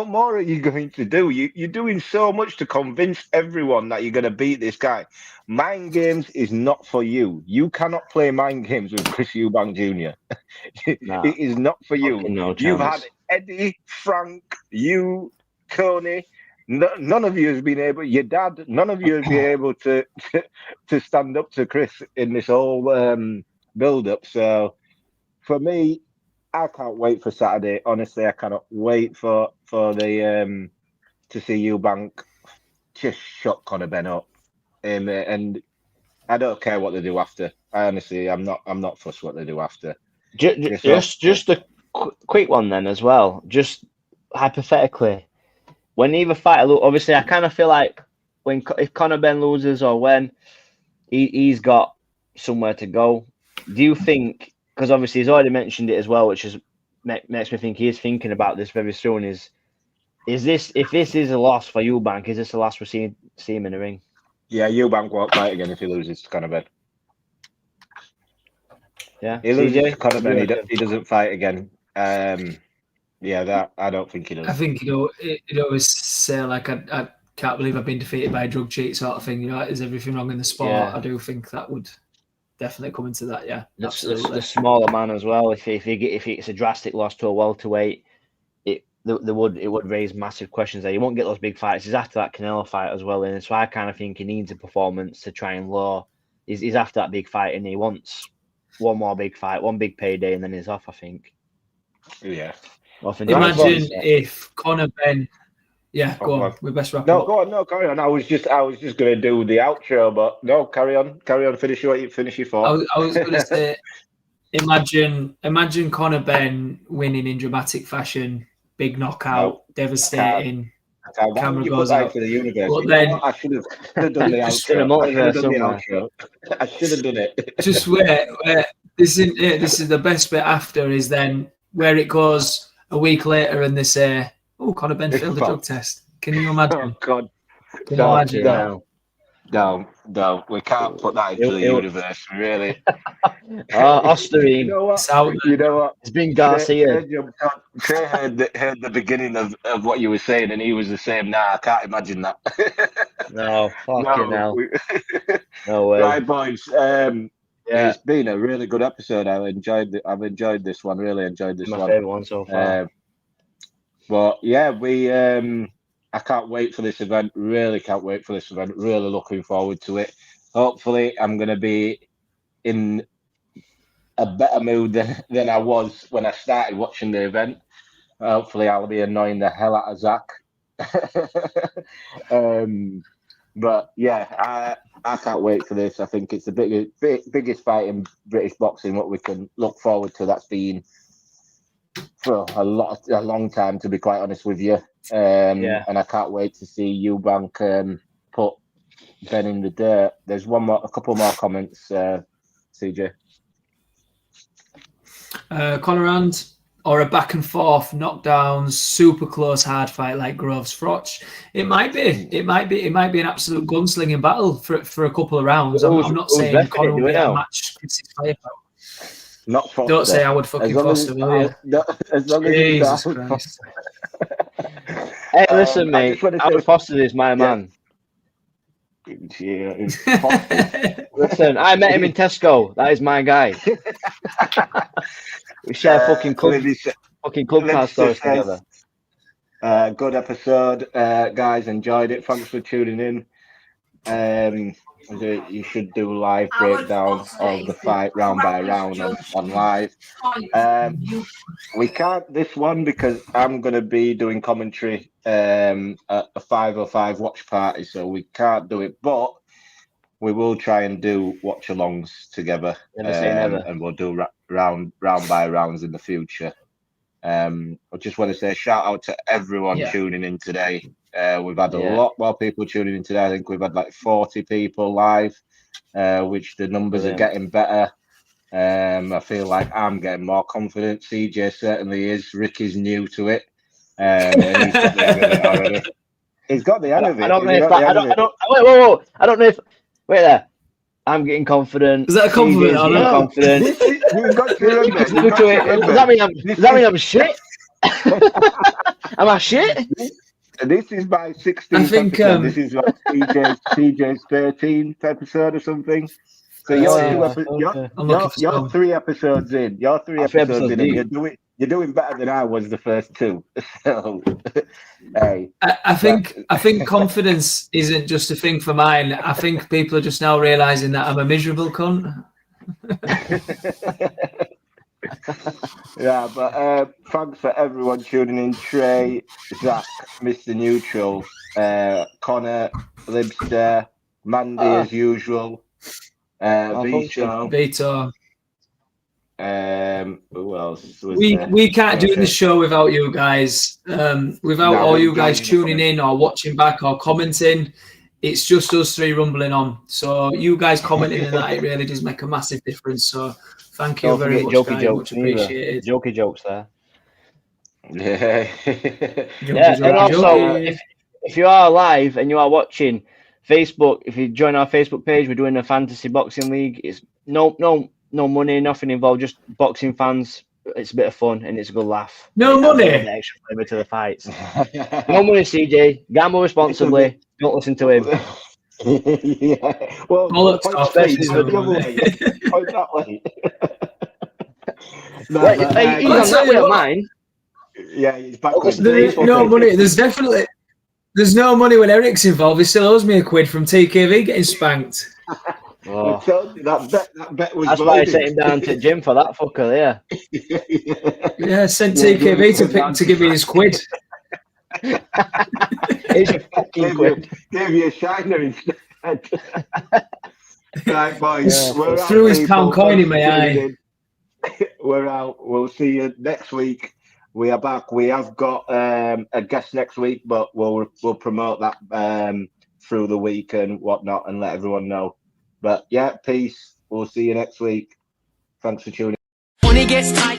Speaker 3: more are you going to do? You're doing so much to convince everyone that you're going to beat this guy. Mind games is not for you. You cannot play mind games with Chris Eubank Jr. It is not for you.
Speaker 1: No
Speaker 3: You've had Eddie, Frank, you, Tony. None of you has been able. Your dad. None of you has been able to stand up to Chris in this whole. Build up. So for me, I can't wait for Saturday. Honestly, I cannot wait for the to see Eubank just shut Conor Benn up. And I don't care what they do after. I'm not fussed what they do after.
Speaker 1: Just a quick one then as well. Just hypothetically, when either fighter, obviously, I kind of feel like if Conor Benn loses or when he's got somewhere to go. Do you think, because obviously he's already mentioned it as well, which makes me think he is thinking about this very soon, is this, if this is a loss for Eubank, is this the last we see him in the ring? Yeah,
Speaker 3: Eubank won't fight again if he loses to Conor Benn.
Speaker 1: Yeah,
Speaker 3: he loses to Conor Benn, he doesn't fight again. That I don't think he does.
Speaker 2: I think he'd always say, like, I can't believe I've been defeated by a drug cheat sort of thing. You know, is everything wrong in the sport? Yeah. I do think that would definitely come into that, yeah.
Speaker 1: The smaller man as well. If it's a drastic loss to a welterweight, it would raise massive questions there. You won't get those big fights. He's after that Canelo fight as well, and so I kind of think he needs a performance to try and lure. He's after that big fight, and he wants one more big fight, one big payday, and then he's off. I think.
Speaker 3: Yeah.
Speaker 2: Imagine if Conor Benn. Yeah, go on. We're best wrapping up.
Speaker 3: Go on. No, carry on. I was just going to do the outro, but no, carry on. Finish your thought.
Speaker 2: I was going to say, imagine Conor Benn winning in dramatic fashion, big knockout, devastating. Camera goes out
Speaker 3: for the universe.
Speaker 2: But then
Speaker 3: I should have done the outro. I should have done it.
Speaker 2: Just wait. This is the best bit after is then where it goes a week later and they say, "Oh, Conor Benn failed the drug test." Can you imagine?
Speaker 3: Oh God!
Speaker 2: Can you imagine?
Speaker 3: No, we can't put that into the universe, really.
Speaker 1: Osterine.
Speaker 3: You know what?
Speaker 2: It's out there.
Speaker 3: You know what?
Speaker 1: It's been Garcia.
Speaker 3: Trey heard the beginning of what you were saying, and he was the same. Nah, I can't imagine that.
Speaker 1: No, fucking hell. No way.
Speaker 3: Right, boys. It's been a really good episode. I've enjoyed this one. Really enjoyed this one.
Speaker 1: My favourite one so far.
Speaker 3: But yeah, I can't wait for this event. Really can't wait for this event. Really looking forward to it. Hopefully, I'm going to be in a better mood than I was when I started watching the event. Hopefully, I'll be annoying the hell out of Zach. But yeah, I can't wait for this. I think it's the biggest fight in British boxing. What we can look forward to. That's been for a long time, to be quite honest with you. And I can't wait to see Eubank put Ben in the dirt. There's a couple more comments, CJ.
Speaker 2: Conrad, or a back and forth knockdowns, super close hard fight like Groves Froch. It might be an absolute gunslinging battle for a couple of rounds. I'm not saying Conor will be a match.
Speaker 3: Not Foster.
Speaker 2: Don't say I would fucking Foster, will you?
Speaker 3: As long
Speaker 2: Jesus Christ.
Speaker 1: Hey, listen, mate. Howard Foster is my man.
Speaker 3: Yeah,
Speaker 1: Listen, I met him in Tesco. That is my guy. We share fucking club car stores together.
Speaker 3: Good episode, guys. Enjoyed it. Thanks for tuning in. You should do live breakdown of the fight round by round on live. We can't this one because I'm going to be doing commentary at a 505 watch party, so we can't do it. But we will try and do watch-alongs together, and we'll do round by rounds in the future. I just want to say shout out to everyone tuning in today. We've had a lot more people tuning in today. I think we've had like 40 people live, which the numbers are getting better. I feel like I'm getting more confident. CJ certainly is. Rick is new to it. And he's got the hang of it already. He's got the hang of it.
Speaker 1: I don't know if. Wait there. I'm getting confident.
Speaker 2: Is that a compliment?
Speaker 1: I'm confident. Does that mean I'm shit? Am I shit?
Speaker 3: This is my 16th
Speaker 2: I think,
Speaker 3: episode. This is like CJ's 13th episode or something. So you're 3 episodes in. You're 3 episodes in, and you're doing better than I was the first 2. So, hey.
Speaker 2: I think confidence isn't just a thing for mine. I think people are just now realising that I'm a miserable cunt.
Speaker 3: Yeah, but thanks for everyone tuning in. Trey, Zach, Mr. Neutral, Connor, Libster, Mandy as usual,
Speaker 2: Vito.
Speaker 3: Who else?
Speaker 2: We can't do the show without you guys. Without all you guys tuning in or watching back or commenting. It's just us 3 rumbling on. So you guys commenting and that, it really does make a massive difference. So thank you very much, guys. Much appreciated.
Speaker 1: Jokey jokes there.
Speaker 3: Yeah.
Speaker 1: And also, if you are live and you are watching Facebook, if you join our Facebook page, we're doing a fantasy boxing league. It's no money, nothing involved, just boxing fans. It's a bit of fun and it's a good laugh.
Speaker 2: No money.
Speaker 1: Extra flavor to the fights. No money, CJ. Gamble responsibly. Don't listen to him.
Speaker 3: Yeah. Well,
Speaker 2: point
Speaker 3: that way.
Speaker 1: He's on that way of mine.
Speaker 3: Yeah, he's back.
Speaker 2: There's no money. There's no money when Eric's involved. He still owes me £1 from TKV getting spanked.
Speaker 3: Oh. That bet was.
Speaker 1: That's why I sent him down to gym for that fucker there.
Speaker 2: Yeah, sent TKV to give me his £1.
Speaker 1: Here's your fucking quid.
Speaker 3: Gave you a shiner instead. Right, boys.
Speaker 2: Threw his pound coin in my eye.
Speaker 3: We're out. We'll see you next week. We are back. We have got a guest next week, but we'll promote that through the week and whatnot and let everyone know. But yeah, peace. We'll see you next week. Thanks for tuning in. When it gets tight.